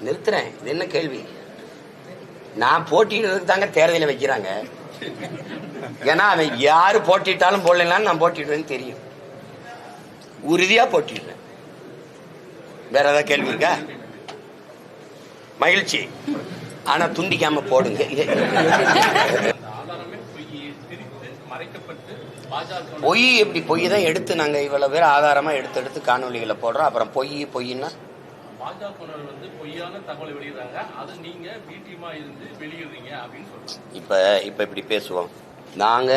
நிறுத்துறேன். இது என்ன கேள்வி? நான் போட்டிடுறதுக்கு தாங்க தேர்தலில் வைக்கிறாங்க. ஏன்னா அவன் யாரு போட்டிட்டாலும் போடலாம், நான் போட்டிடுவேன்னு தெரியும். உறுதியா போட்டிடுறேன். வேற ஏதாவது கேள்வி இருக்கா? மகிழ்ச்சி. ஆனா துண்டிக்காம போடுங்க. பொய் எப்படி? பொய் தான் எடுத்து நாங்க இவ்வளவு பேர் ஆதாரமா எடுத்து காணொலிகளை போடுறோம். அப்புறம் பொய்னா இப்ப இப்படி பேசுவோம். நாங்க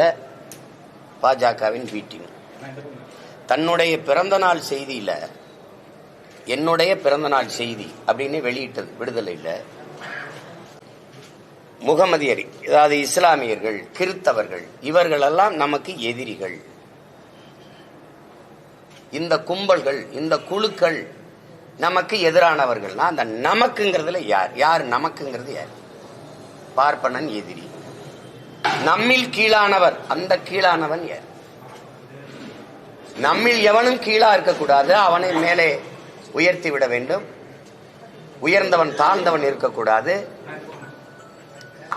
பாஜகவின் பி டீம் தன்னுடைய பிறந்த நாள் செய்தியில என்னுடைய பிறந்த நாள் செய்தி அப்படின்னு வெளியிட்டது விடுதலை இல்ல. முகமதியரி, அதாவது இஸ்லாமியர்கள், கிறித்தவர்கள், இவர்களெல்லாம் நமக்கு எதிரிகள். இந்த கும்பல்கள், இந்த குழுக்கள் நமக்கு எதிரானவர்கள்னா அந்த நமக்குங்கிறதுல யார் யார்? நமக்குங்கிறது யார்? பார்ப்பனன் எதிரி. நம்மில் கீழானவர், அந்த கீழானவன் யார்? நம்மில் எவனும் கீழா இருக்கக்கூடாது, அவனை மேலே உயர்த்தி விட வேண்டும். உயர்ந்தவன் தாழ்ந்தவன் இருக்கக்கூடாது.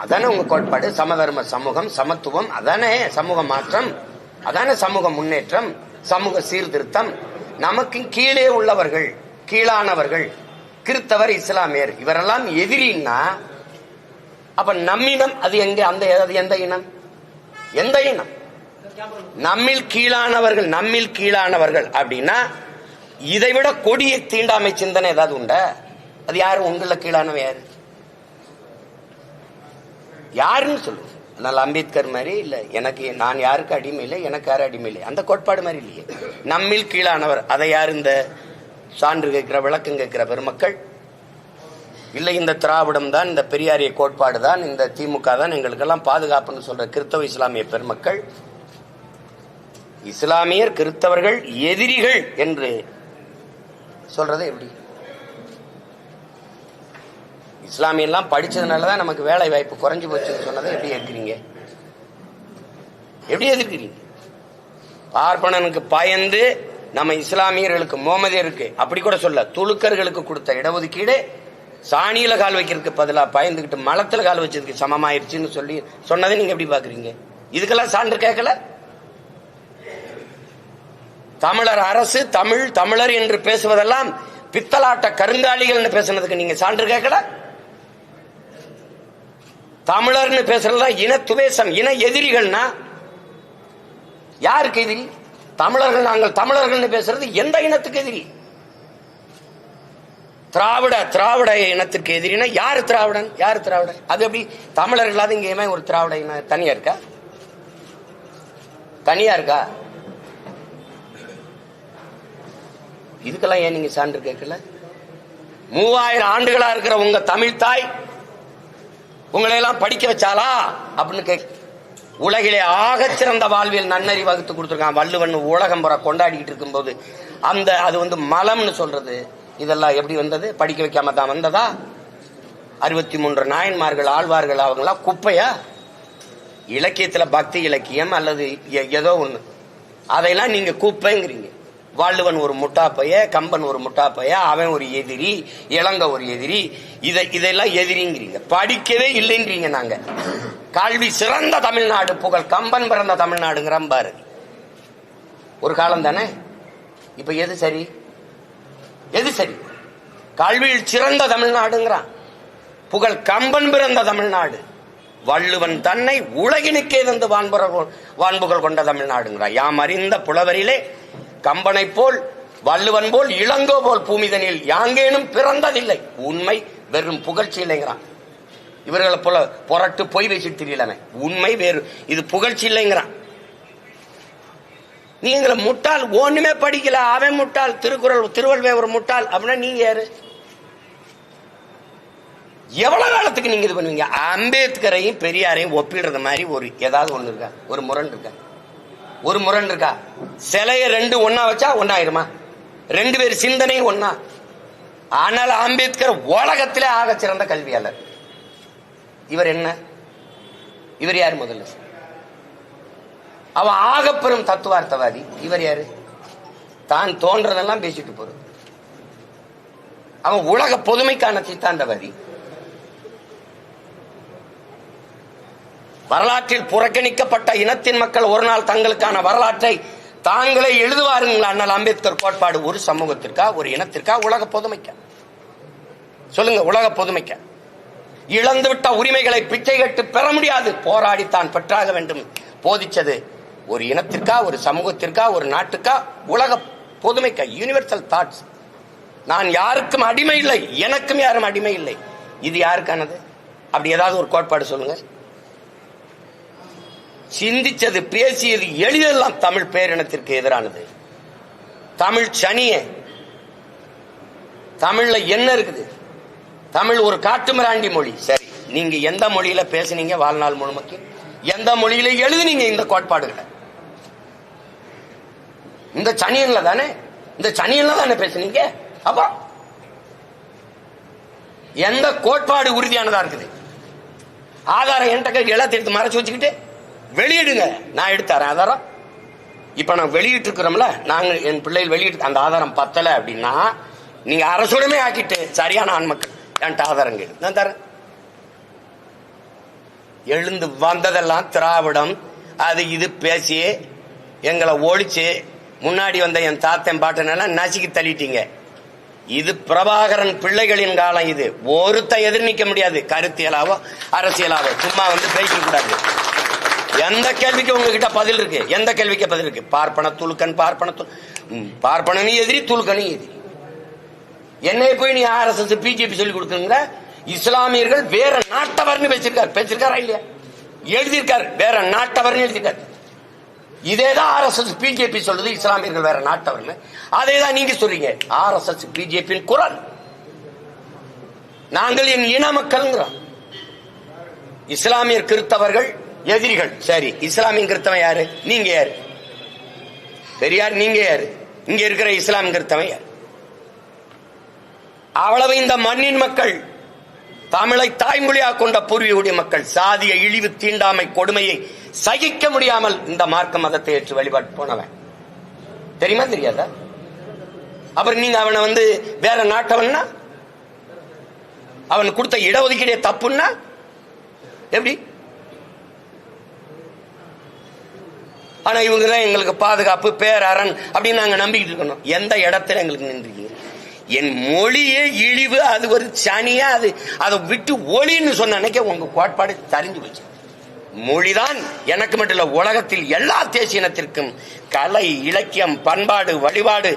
அதானே உங்க கோட்பாடு. சமதர்ம சமூகம், சமத்துவம், அதானே சமூக மாற்றம், அதானே சமூக முன்னேற்றம், சமூக சீர்திருத்தம். நமக்கு கீழே உள்ளவர்கள், கீழானவர்கள், கிறித்தவர், இஸ்லாமியர், இவரெல்லாம் எதிரின்னா அப்ப நம்மினம் அது எங்க? அந்த எந்த இனம்? எந்த இனம்? நம்மில் கீழானவர்கள், நம்மில் கீழானவர்கள் அப்படின்னா இதைவிட கொடிய தீண்டாமை சிந்தனை ஏதாவது உண்டா? அது யாரு? உங்கள கீழானவ யாரு? யாருன்னு சொல்லுங்க. அதனால அம்பேத்கர் மாதிரி இல்ல, எனக்கு நான் யாருக்கு அடிமை இல்லை, எனக்கு யாரும் அடிமை இல்லை, அந்த கோட்பாடு மாதிரி இல்லையே. நம்மில் கீழானவர், அதை யார்? இந்த சான்று கேட்கிற, விளக்கம் கேட்கிற பெருமக்கள் இல்லை, இந்த திராவிடம் தான், இந்த பெரியாரிய கோட்பாடு தான், இந்த திமுக தான் எங்களுக்கெல்லாம் பாதுகாப்புன்னு சொல்ற கிறித்தவ இஸ்லாமிய பெருமக்கள். இஸ்லாமியர் கிறித்தவர்கள் எதிரிகள் என்று சொல்றது எப்படி? இஸ்லாமியெல்லாம் படிச்சதுனாலதான் நமக்கு வேலை வாய்ப்பு குறைஞ்சு போச்சுன்னு சொன்னதை எப்படி ஏற்கிறீங்க? எப்படி எதிர்க்கிறீங்க? பார்ப்பனனுக்கு பயந்து நம்ம இஸ்லாமியர்களுக்கு, முகமதியருக்கு அப்படி கூட சொல்ல, துலுக்கர்களுக்கு கொடுத்த இடஒதுக்கீடு சாணியில கால் வைக்கிறதுக்கு பதிலா பயந்துகிட்டு மலத்துல கால் வச்சதுக்கு சமமாயிருச்சுன்னு சொல்லி சொன்னதை நீங்க எப்படி பாக்குறீங்க? இதுக்கெல்லாம் சான்று கேட்கல. தமிழர் அரசு, தமிழ், தமிழர் என்று பேசுவதெல்லாம் பித்தலாட்ட கருங்காலிகள் பேசுனதுக்கு நீங்க சான்று கேட்கல. தமிழர்னு பேசுறதா இன துவேசம், இன எதிரிகள்னா யாருக்கு எதிரி? தமிழர்கள், நாங்கள் தமிழர்கள் பேசுறது எந்த இனத்துக்கு எதிரி? திராவிட இனத்திற்கு எதிரினா யாரு திராவிடன்? யாரு திராவிடன்? அது எப்படி? தமிழர் இல்லாத இங்க ஒரு திராவிட இனம் தனியா இருக்கா? தனியா இருக்கா? இதுக்கெல்லாம் ஏன் நீங்க சான்று கேட்கல? 3000 ஆண்டுகளா இருக்கிற உங்க தமிழ் தாய் உங்களை எல்லாம் படிக்க வச்சாலா அப்படின்னு கேட்க. உலகிலே ஆகச் சிறந்த வாழ்வியல் நன்னறி வகுத்து கொடுத்துருக்கான் வள்ளுவன். உலகம் புற கொண்டாடிக்கிட்டு இருக்கும் போது அந்த அது மலம்னு சொல்றது இதெல்லாம் எப்படி வந்தது? படிக்க வைக்காம தான் வந்ததா? 63 நாயன்மார்கள், ஆழ்வார்கள், அவங்களா குப்பையா? இலக்கியத்துல பக்தி இலக்கியம் அல்லது ஏதோ ஒண்ணு, அதையெல்லாம் நீங்க குப்பைங்கிறீங்க. வள்ளுவன் ஒரு முட்டாப்பைய, கம்பன் ஒரு முட்டாப்பைய, அவன் ஒரு எதிரி, இளங்க ஒரு எதிரி, இதெல்லாம் எதிரிங்கிறீங்க. படிக்கவே இல்லைன்றீங்க. நாங்க கல்வி சிறந்த தமிழ்நாடு, புகழ் கம்பன் பிறந்த தமிழ்நாடுங்கிற பாரதி. ஒரு காலம் தானே. இப்ப எது சரி? எது சரி? கல்வியில் சிறந்த தமிழ்நாடுங்கிறான், புகழ் கம்பன் பிறந்த தமிழ்நாடு. வள்ளுவன் தன்னை உலகினுக்கே வந்து வான்புகழ் கொண்ட தமிழ்நாடுங்கிறான். யாம் அறிந்த புலவரிலே கம்பனை போல், வள்ளுவன் போல், இளங்கோ போல் பூமிதனில் யாங்கேனும் பிறந்ததில்லை. உண்மை வெறும் புகழ்ச்சி இல்லைங்கிறான். இவர்களை போல புரட்டு பொய் வச்சுட்டு தெரியலமே. உண்மை வேறு, இது புகழ்ச்சி இல்லைங்கிறான். நீங்க முட்டாள், ஒண்ணுமே படிக்கல, அவன் முட்டாள், திருவள்ளுவர் ஒரு முட்டாள் அப்படின்னா நீங்க யாரு? எவ்வளவு காலத்துக்கு நீங்க இது பண்ணுவீங்க? அம்பேத்கரையும் பெரியாரையும் ஒப்பிடுறது மாதிரி ஒரு ஏதாவது ஒண்ணு இருக்கா? ஒரு முரண் இருக்கா? ஒரு முரண் இருக்கா? சிலைய 2 ஒன்னா வச்சா ஒன்னாயிருமா? 2 பேர் சிந்தனையும் ஒன்னா. ஆனால் அம்பேத்கர் உலகத்திலே ஆக சிறந்த கல்வியாளர். இவர் என்ன? இவர் யாரு? முதல்ல அவன் ஆகப்பெரும் தத்துவார்த்தவாதி. இவர் யாரு? தான் தோன்றதெல்லாம் பேசிட்டு போறது. அவன் உலக பொதுமைக்கான சித்தாந்தவாதி. வரலாற்றில் புறக்கணிக்கப்பட்ட இனத்தின் மக்கள் ஒரு நாள் தங்களுக்கான வரலாற்றை தாங்களே எழுதுவாருங்களா? அண்ணல் அம்பேத்கர் கோட்பாடு ஒரு சமூகத்திற்கா, ஒரு இனத்திற்கா, உலக பொதுமைக்கா? சொல்லுங்க. உலக பொதுமைக்கா? இழந்துவிட்ட உரிமைகளை பிச்சை கட்டு பெற முடியாது, போராடித்தான் பெற்றாக வேண்டும் போதிச்சது ஒரு இனத்திற்கா, ஒரு சமூகத்திற்கா, ஒரு நாட்டுக்கா, உலக பொதுமைக்கா? Universal thoughts. நான் யாருக்கும் அடிமை இல்லை, எனக்கும் யாரும் அடிமை இல்லை. இது யாருக்கானது? அப்படி ஏதாவது ஒரு கோட்பாடு சொல்லுங்க. சிந்திச்சது, பேசியது, எளிதெல்லாம் தமிழ் பேரினத்திற்கு எதிரானது. தமிழ் சனிய. தமிழ்ல என்ன இருக்குது? தமிழ் ஒரு காட்டுமிராண்டி மொழி. சரி, நீங்க எந்த மொழியில பேசுனீங்க வாழ்நாள் முழுமைக்கு? எந்த மொழியில எழுதுனீங்க இந்த கோட்பாடுகளை? இந்த சனியன்ல தானே, இந்த சனியன்ல தானே பேசுனீங்க. அப்ப எந்த கோட்பாடு உறுதியானதா இருக்குது? ஆதாரம் என்கிட்ட எல்லாத்தையும் எடுத்து மறைச்சு வச்சுக்கிட்டு வெளியிடுங்க, நான் எடுத்தாரேன் ஆதாரம். இப்ப நான் வெளியிட்டு இருக்கிறோம்ல, நாங்க என் பிள்ளைகள் வெளியிட்டு அந்த ஆதாரம் பத்தல அப்படின்னா நீங்க அரசுடமே ஆக்கிட்டு சரியான ஆண்மக்கள் என்கிட்ட ஆதாரம் கேடு, நான் தரேன். எழுந்து வந்ததெல்லாம் திராவிடம் அது இது பேசி எங்களை ஒழிச்சு முன்னாடி வந்த என் தாத்தன் பாட்டனெல்லாம் நசுக்கி தள்ளிட்டீங்க. இது பிரபாகரன் பிள்ளைகளின் காலம். இது ஒருத்த எதிர் நிக்க முடியாது, கருத்தியலாவோ அரசியலாவோ. சும்மா வந்து பேசிக்க கூடாது. எந்த கேள்விக்கு உங்ககிட்ட பதில் இருக்கு? எந்த கேள்விக்கு பதில் இருக்கு? பார்ப்பன துலுக்கன், பார்ப்பனனும் எதிரி, துலுக்கனும் எதிரி. என்னை போய் நீ RSS பிஜேபி சொல்லி கொடுக்குற? இஸ்லாமியர்கள் வேற நாட்டவர்னு பேசிருக்காரா இல்லையா? எழுதியிருக்காரு, வேற நாட்டவர்னு எழுதியிருக்காரு. இதேதான் RSS பிஜேபி சொல்லுது, இஸ்லாமியர்கள் வேற நாட்டவர்னு. அதேதான் நீங்க சொல்றீங்க. RSS பிஜேபியின் குரல். நாங்கள் என் இன மக்கள்ங்கிறோம். இஸ்லாமியர் கிறிஸ்தவர்கள் எதிரிகள். சரி, இஸ்லாமிய கிறிஸ்தவன் யாரு? நீங்க யாரு? பெரியார் நீங்க யாரு? இங்க இருக்கிற இஸ்லாம் கிறிஸ்தவன் யாரு? அவ்வளவு இந்த மண்ணின் மக்கள், தமிழை தாய்மொழியாக கொண்ட பூர்வீக மக்கள் சாதிய இழிவு, தீண்டாமை, கொடுமையை சகிக்க முடியாமல் இந்த மார்க்க மதத்தை ஏற்று வழிபாட்டு போனவன். தெரியுமா தெரியாதா? அப்புறம் நீங்க அவனை வந்து வேற நாட்டவன்னா, அவன் கொடுத்த இடஒதுக்கீடே தப்புன்னா எப்படி? ஆனா இவங்க தான் எங்களுக்கு பாதுகாப்பு, பேரரண் அப்படின்னு நாங்க நம்பிக்கிட்டு இருக்கணும். எந்த இடத்துல எங்களுக்கு நின்றீங்க? என் மொழியே இழிவு, அது ஒரு சனியா, அது அதை விட்டு ஒளின்னு சொன்ன அன்னைக்கு உங்க கோட்பாடு தெரிஞ்சு போச்சு. மொழிதான் எனக்கு மட்டும் இல்ல, உலகத்தில் எல்லா தேசிய இனத்திற்கும் கலை, இலக்கியம், பண்பாடு, வழிபாடு,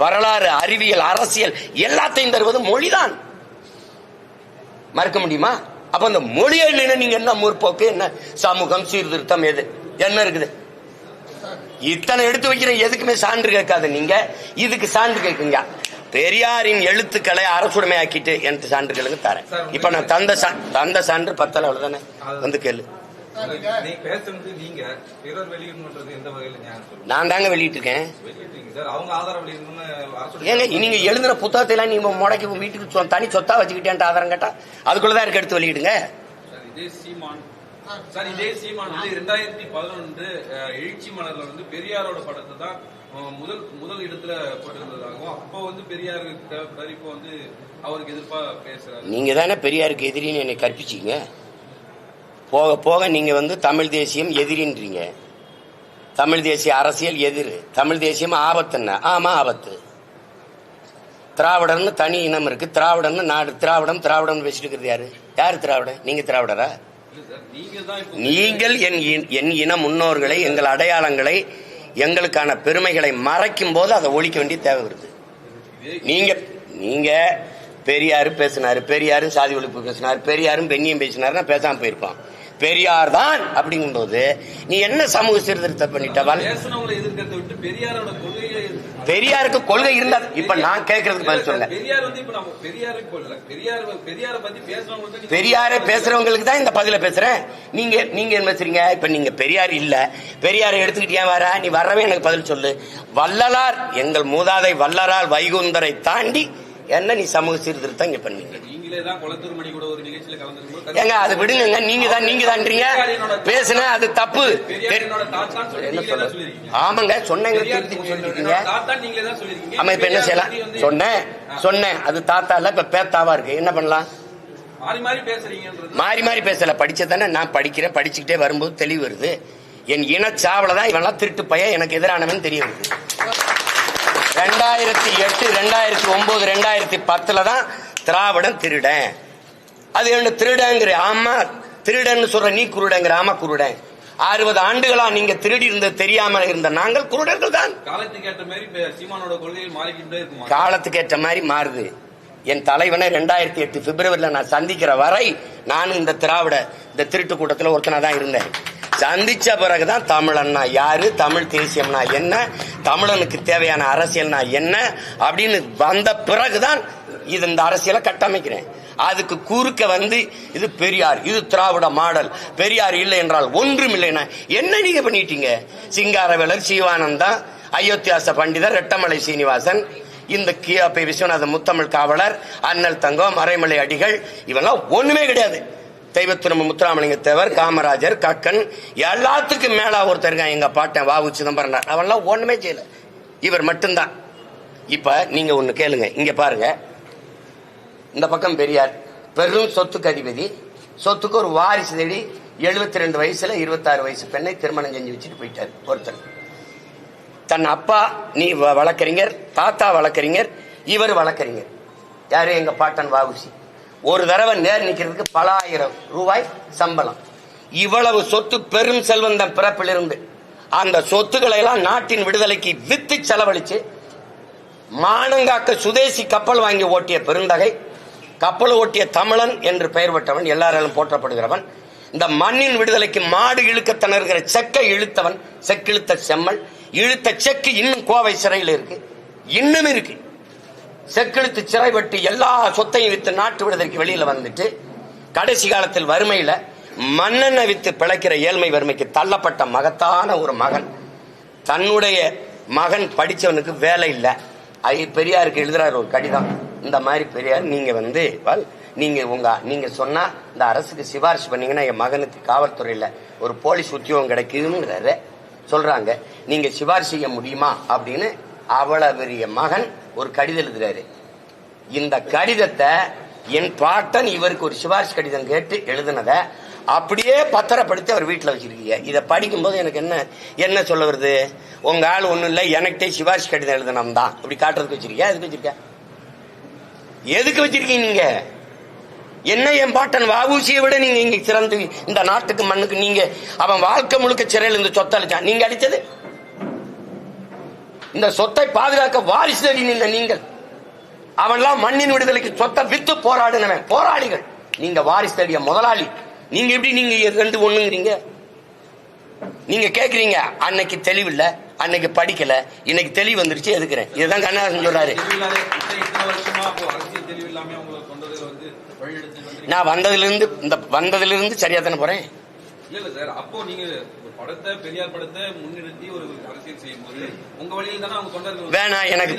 வரலாறு, அறிவியல், அரசியல் எல்லாத்தையும் தருவது மொழிதான். மறுக்க முடியுமா? அப்ப அந்த மொழியே இல்லைன்னா நீங்க என்ன முற்போக்கு, என்ன சமூகம், சீர்திருத்தம், எது என்ன இருக்குது? இத்தனை எடுத்து வைக்கிற எதுக்குமே சான்று கேட்காது. நீங்க இதுக்கு சான்று கேட்குங்க. பெரியாரின் எழுத்துக்களை அரசுடைமை ஆக்கிட்டு எனக்கு சான்றுகளுக்கு தரேன். இப்ப நான் தந்த சான்று பத்தல, அவ்வளவுதானே. வந்து கேளு. நான் தாங்க வெளியிட்டு இருக்கேன். ஏங்க நீங்க எழுதுன புத்தகத்தை எல்லாம் நீங்க முடக்கி வீட்டுக்கு தனி சொத்தா வச்சுக்கிட்டேன் ஆதாரம் கேட்டா அதுக்குள்ளதான் இருக்கு, எடுத்து வெளியிடுங்க. சார், இதே சீமான் வந்து 2011 எழுச்சி மலர்ல வந்து பெரியாரோட படத்தை தான் முதல் இடத்துல போட்டிருந்ததாகவும், அப்போ வந்து பெரியாருக்கு தேவைப்படாது, இப்போ வந்து அவருக்கு எதிர்ப்பா பேசுறாரு. நீங்க தானே பெரியாருக்கு எதிரின்னு என்னை கற்பிச்சீங்க. போக போக நீங்க வந்து தமிழ் தேசியம் எதிரின்றீங்க. தமிழ் தேசிய அரசியல் எதிர், தமிழ் தேசியம் ஆபத்துன்னா ஆமா ஆபத்து. திராவிடர்னு தனி இனம் இருக்கு, திராவிடம்னு நாடு, திராவிடம் பேசிட்டு இருக்கிறது யாரு? யாரு திராவிடன்? நீங்க திராவிடரா? நீங்கள் என் இன முன்னோர்களை, எங்கள் அடையாளங்களை, எங்களுக்கான பெருமைகளை மறைக்கும் போது அதை ஒழிக்க வேண்டிய தேவை வருது. நீங்க பெரியாரு பேசினாரு, பெரியாரும் சாதி ஒழிப்பு பேசினாரு, பெரியாரும் பெண்ணியம் பேசினாருன்னா பேசாம போயிருப்பான். பெரியார் தான் அப்படிங்கும் போது நீ என்ன சமூக சீர்திருத்தம் பண்ணிட்டவால்? பெரியாருக்கு கொள்கை இருந்தா இப்ப நான் கேட்கறதுக்கு பதில் சொல்ல. பெரியாரை பேசுறவங்களுக்கு தான் இந்த பதில பேசுறேன். நீங்க என்ன பேசுறீங்க? இப்ப நீங்க பெரியார் இல்ல, பெரியாரை எடுத்துக்கிட்டே வர, நீ வரவே எனக்கு பதில் சொல்லு. வள்ளலார், எங்கள் மூதாதை வள்ளலார் வைகுந்தரை தாண்டி என்ன நீ சமூக சீர்திருத்தம் இங்க பண்ணீங்க? நீங்களே தான் குளத்தூர் மணி கூட ஒரு நிகழ்ச்சியில கலந்துருக்கும். ஏங்க அது விடுங்க, நீங்க தான்றீங்க பேசுன அது தப்பு. என்ன சொல்ல? ஆமாங்க சொன்னேங்க, சொல்லிருக்கீங்க. ஆமா இப்ப என்ன செய்யலாம்? சொன்னேன் அது தாத்தா இல்ல இப்ப பேத்தாவா இருக்கு. என்ன பண்ணலாம்? மாறி மாறி பேசல. படிச்சதானே நான் படிக்கிறேன். படிச்சுக்கிட்டே வரும்போது தெளிவு வருது. என் இனச்சாவலதான் இவெல்லாம் திருட்டு பையன் எனக்கு எதிரானவன் தெரிய வருது. 2008, 2009, 2010 தான் திராவிடன் திருடன். அது என்ன திருடங்கிற? ஆமா திருடன் சொல்ற நீ குருடங்கிற. ஆமா குருடன். 60 ஆண்டுகளா நீங்க திருடி இருந்தது தெரியாம இருந்த நாங்கள் குருடர்கள் தான். காலத்துக்கு ஏற்ற மாதிரி சீமானோட கொள்கைகள் மாறிக்கிட்டே இருக்கும். காலத்துக்கு ஏற்ற மாதிரி மாறுது. என் தலைவனை 2008 பிப்ரவரியில நான் சந்திக்கிற வரை நானும் இந்த திருட்டு கூட்டத்தில் ஒருத்தனா தான் இருந்தேன். சந்திச்ச பிறகுதான் தமிழன்னா யாரு, தமிழ் தேசியம்னா என்ன, தமிழனுக்கு தேவையான அரசியல்னா என்ன அப்படின்னு வந்த பிறகுதான் இந்த அரசியலை கட்டமைக்கிறேன். அதுக்கு குறுக்க வந்து இது பெரியார், இது திராவிட மாடல், பெரியார் இல்லை என்றால் ஒன்றும் இல்லைன்னா என்ன நீங்க பண்ணிட்டீங்க? சிங்காரவேலர், சிவானந்தா, அயோத்தியாச பண்டிதர், ரெட்டமலை சீனிவாசன், இந்த கியாபி விஸ்வநாத முத்தமிழ் காவலர், அண்ணல் தங்கம், மறைமலை அடிகள், இவெல்லாம் ஒண்ணுமே கிடையாது. தெய்வத்திரும்ப முத்துராமலிங்க தேவர், காமராஜர், கக்கன், எல்லாத்துக்கும் மேல ஒருத்தர் இருக்கான் எங்க பாட்டன் வாவு சிதம்பரம். அவெல்லாம் ஒண்ணுமே செய்யல, இவர் மட்டும்தான். இப்ப நீங்க ஒண்ணு கேளுங்க, இங்க பாருங்க. இந்த பக்கம் பெரியார் பெரும் சொத்துக்கு அதிபதி. சொத்துக்கு ஒரு வாரிசு தேடி 72 வயசுல 26 வயசு பெண்ணை திருமணம் செஞ்சு வச்சுட்டு போயிட்டார் ஒருத்தர். தன் அப்பா நீ வழக்கறிஞர், தாத்தா வழக்கறிஞர், இவர் வழக்கறிஞர். யாரு? எங்க பாட்டன் வாவுசி. ஒரு தடவை நேர் நிக்கிறதுக்கு பல ஆயிரம் ரூபாய் சம்பளம். இவ்வளவு சொத்து, பெரும் செல்வந்தன் பிறப்பிலிருந்து அந்த சொத்துக்களை எல்லாம் நாட்டின் விடுதலைக்கு வித்து செலவழிச்சு மானங்காக்க சுதேசி கப்பல் வாங்கி ஓட்டிய பெருந்தகை, கப்பல் ஓட்டிய தமிழன் என்று பெயர் பெற்றவன், எல்லாராலும் போற்றப்படுகிறவன், இந்த மண்ணின் விடுதலைக்கு மாடு இழுக்க திணறுகிற செக்கை இழுத்தவன், செக்கிழுத்த செம்மல், இழுத்த செக்கு இன்னும் கோவை சிறையில் இருக்கு, இன்னும் இருக்கு. செக்கிழுத்து சிறை வெட்டி எல்லா சொத்தையும் வித்து நாட்டு விடுதலைக்கு வெளியில வந்துட்டு கடைசி காலத்தில் வறுமையில மண்ணெண்ணெய் வித்து பிழைக்கிற ஏழ்மை வறுமைக்கு தள்ளப்பட்ட மகத்தான ஒரு மகன். தன்னுடைய மகன் படிச்சவனுக்கு வேலை இல்லை. பெரியாருக்கு எழுதுறாரு ஒரு கடிதம். இந்த மாதிரி பெரியார் நீங்க சொன்னா இந்த அரசுக்கு சிபாரிசு பண்ணீங்கன்னா என் மகனுக்கு காவல்துறையில ஒரு போலீஸ் உத்தியோகம் கிடைக்குதுங்கிறாரு சொல்றாங்க. நீங்க சிபாரிசு செய்ய முடியுமா அப்படின்னு அவ்வளவு பெரிய மகன் ஒரு கடிதம் எழுதுறாரு. இந்த கடிதத்தை என் பாட்டன் இவருக்கு ஒரு சிபாரிசு கடிதம் கேட்டு எழுதுனத அப்படியே பத்திரப்படுத்தி அவர் வீட்டில் வச்சிருக்கீங்க. இதை படிக்கும்போது எனக்கு என்ன சொல்ல வருது? உங்க ஆள் ஒண்ணும் இல்லை, எனக்கிட்டே சிபாரிசு கடிதம் எழுதணும் தான் அப்படி காட்டுறதுக்கு வச்சிருக்கியா? எதுக்கு வச்சிருக்க? எதுக்கு வச்சிருக்கீங்க நீங்க? என்ன என் பாட்டன் வாவூசியை விட நீங்க இங்க சிறந்து இந்த நாட்டுக்கு மண்ணுக்கு நீங்க அவன் வாழ்க்கை முழுக்க சிறையில் இந்த சொத்தை அளிச்சான். நீங்க அளிச்சது இந்த சொத்தை பாதுகாக்க வாரிசு தேடி நின்ற நீங்கள். அவன்லாம் மண்ணின் விடுதலைக்கு சொத்தை வித்து போராடினவன், போராளிகள். நீங்க வாரிசு தேடிய முதலாளி. நீங்க எப்படி நீங்க ரெண்டு ஒண்ணுங்கிறீங்க? நீங்க கேக்குறீங்க அன்னைக்கு தெளிவில்ல, அன்னைக்கு படிக்கல, இன்னைக்கு தெளிவு வந்துருச்சு எதுக்குறேன். இதுதான் கண்ணதாசன் சொல்றாரு. நான் வந்ததிலிருந்து சரியா தானே போறேன். அப்போ நீங்க படத்தை, பெரியார் படத்தை முன்னிறுத்தி ஒரு அரசியல் செய்யும் போது உங்க வழியில் தானே அவங்க தொண்டர்கள். வேணாம், எனக்கு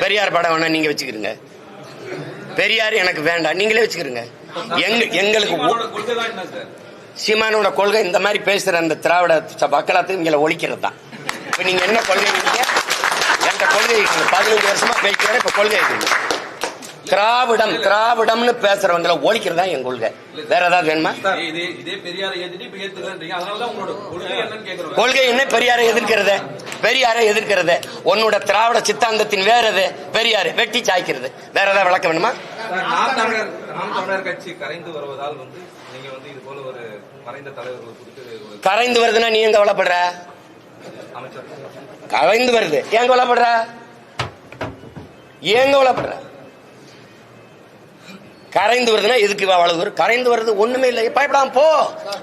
பெரியார் படம் வேணா, நீங்க வச்சுக்கிறீங்க. பெரியார் எனக்கு வேண்டாம், நீங்களே வச்சுக்கிறீங்க. எங்களுக்கு கொள்கை தான் என்ன சார்? சீமானோட கொள்கை இந்த மாதிரி பேசுற அந்த திராவிட மக்களாத்துக்கு இங்க ஒழிக்கிறது தான். இப்ப நீங்க என்ன கொள்கை இருக்கீங்க? என்கிட்ட கொள்கை 15 வருஷமா பேசுறேன். இப்ப கொள்கை இருக்கு. திராவிடம்னு பேசுறவங்களை ஒழிக்கிறதா என் கொள்கை. வேற ஏதாவது வேணுமா? கொள்கை என்ன? பெரியாரை எதிர்க்கிறது. உன்னோட திராவிட சித்தாந்தத்தின் வேற எது? பெரியாரு வெட்டி சாய்க்கிறது. வேற ஏதாவது விளக்க வேணுமா? கட்சி கரைந்து வருவதால் நீங்க இது போல ஒரு மறைந்த தலைவர்கள் கரைந்து வருதுன்னா நீ எங்க கவலைப்படுற? கரைந்து வருது ஏன் கவலைப்படுற? கரைந்து வருதுன்னா எதுக்கு அவ்வளவு? கரைந்து வருது ஒண்ணுமே இல்லை, பயப்படாம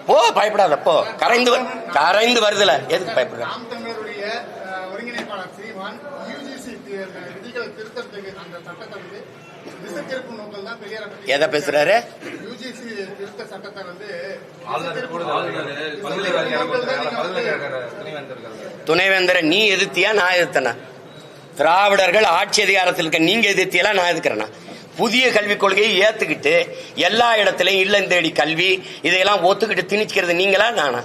போ, பயப்படாத போ. கரைந்து வருதுல எதுக்கு பயப்படுற? ஒருங்கிணைப்பாளர் சீமான் யுஜிசி விதிகள் திருத்தத்துக்கு அந்த சட்டத்தை திசைதிருப்பும் நோக்கம் தான் பெரியாரை பத்தி எதை பேசுறாரு? யுஜிசி திருத்த சட்டத்தை துணைவேந்தரை நீ எதிர்த்தியா நான் எதிர்த்தனா? திராவிடர்கள் ஆட்சி அதிகாரத்தில் இருக்க நீங்க எதிர்த்தியெல்லாம் நான் எதுக்குறேன்னா புதிய கல்விக் கொள்கையை ஏத்துக்கிட்டு எல்லா இடத்திலையும் இல்லம் தேடி கல்வி இதையெல்லாம் ஒத்துக்கிட்டு திணிக்கிறது நீங்களா நானா?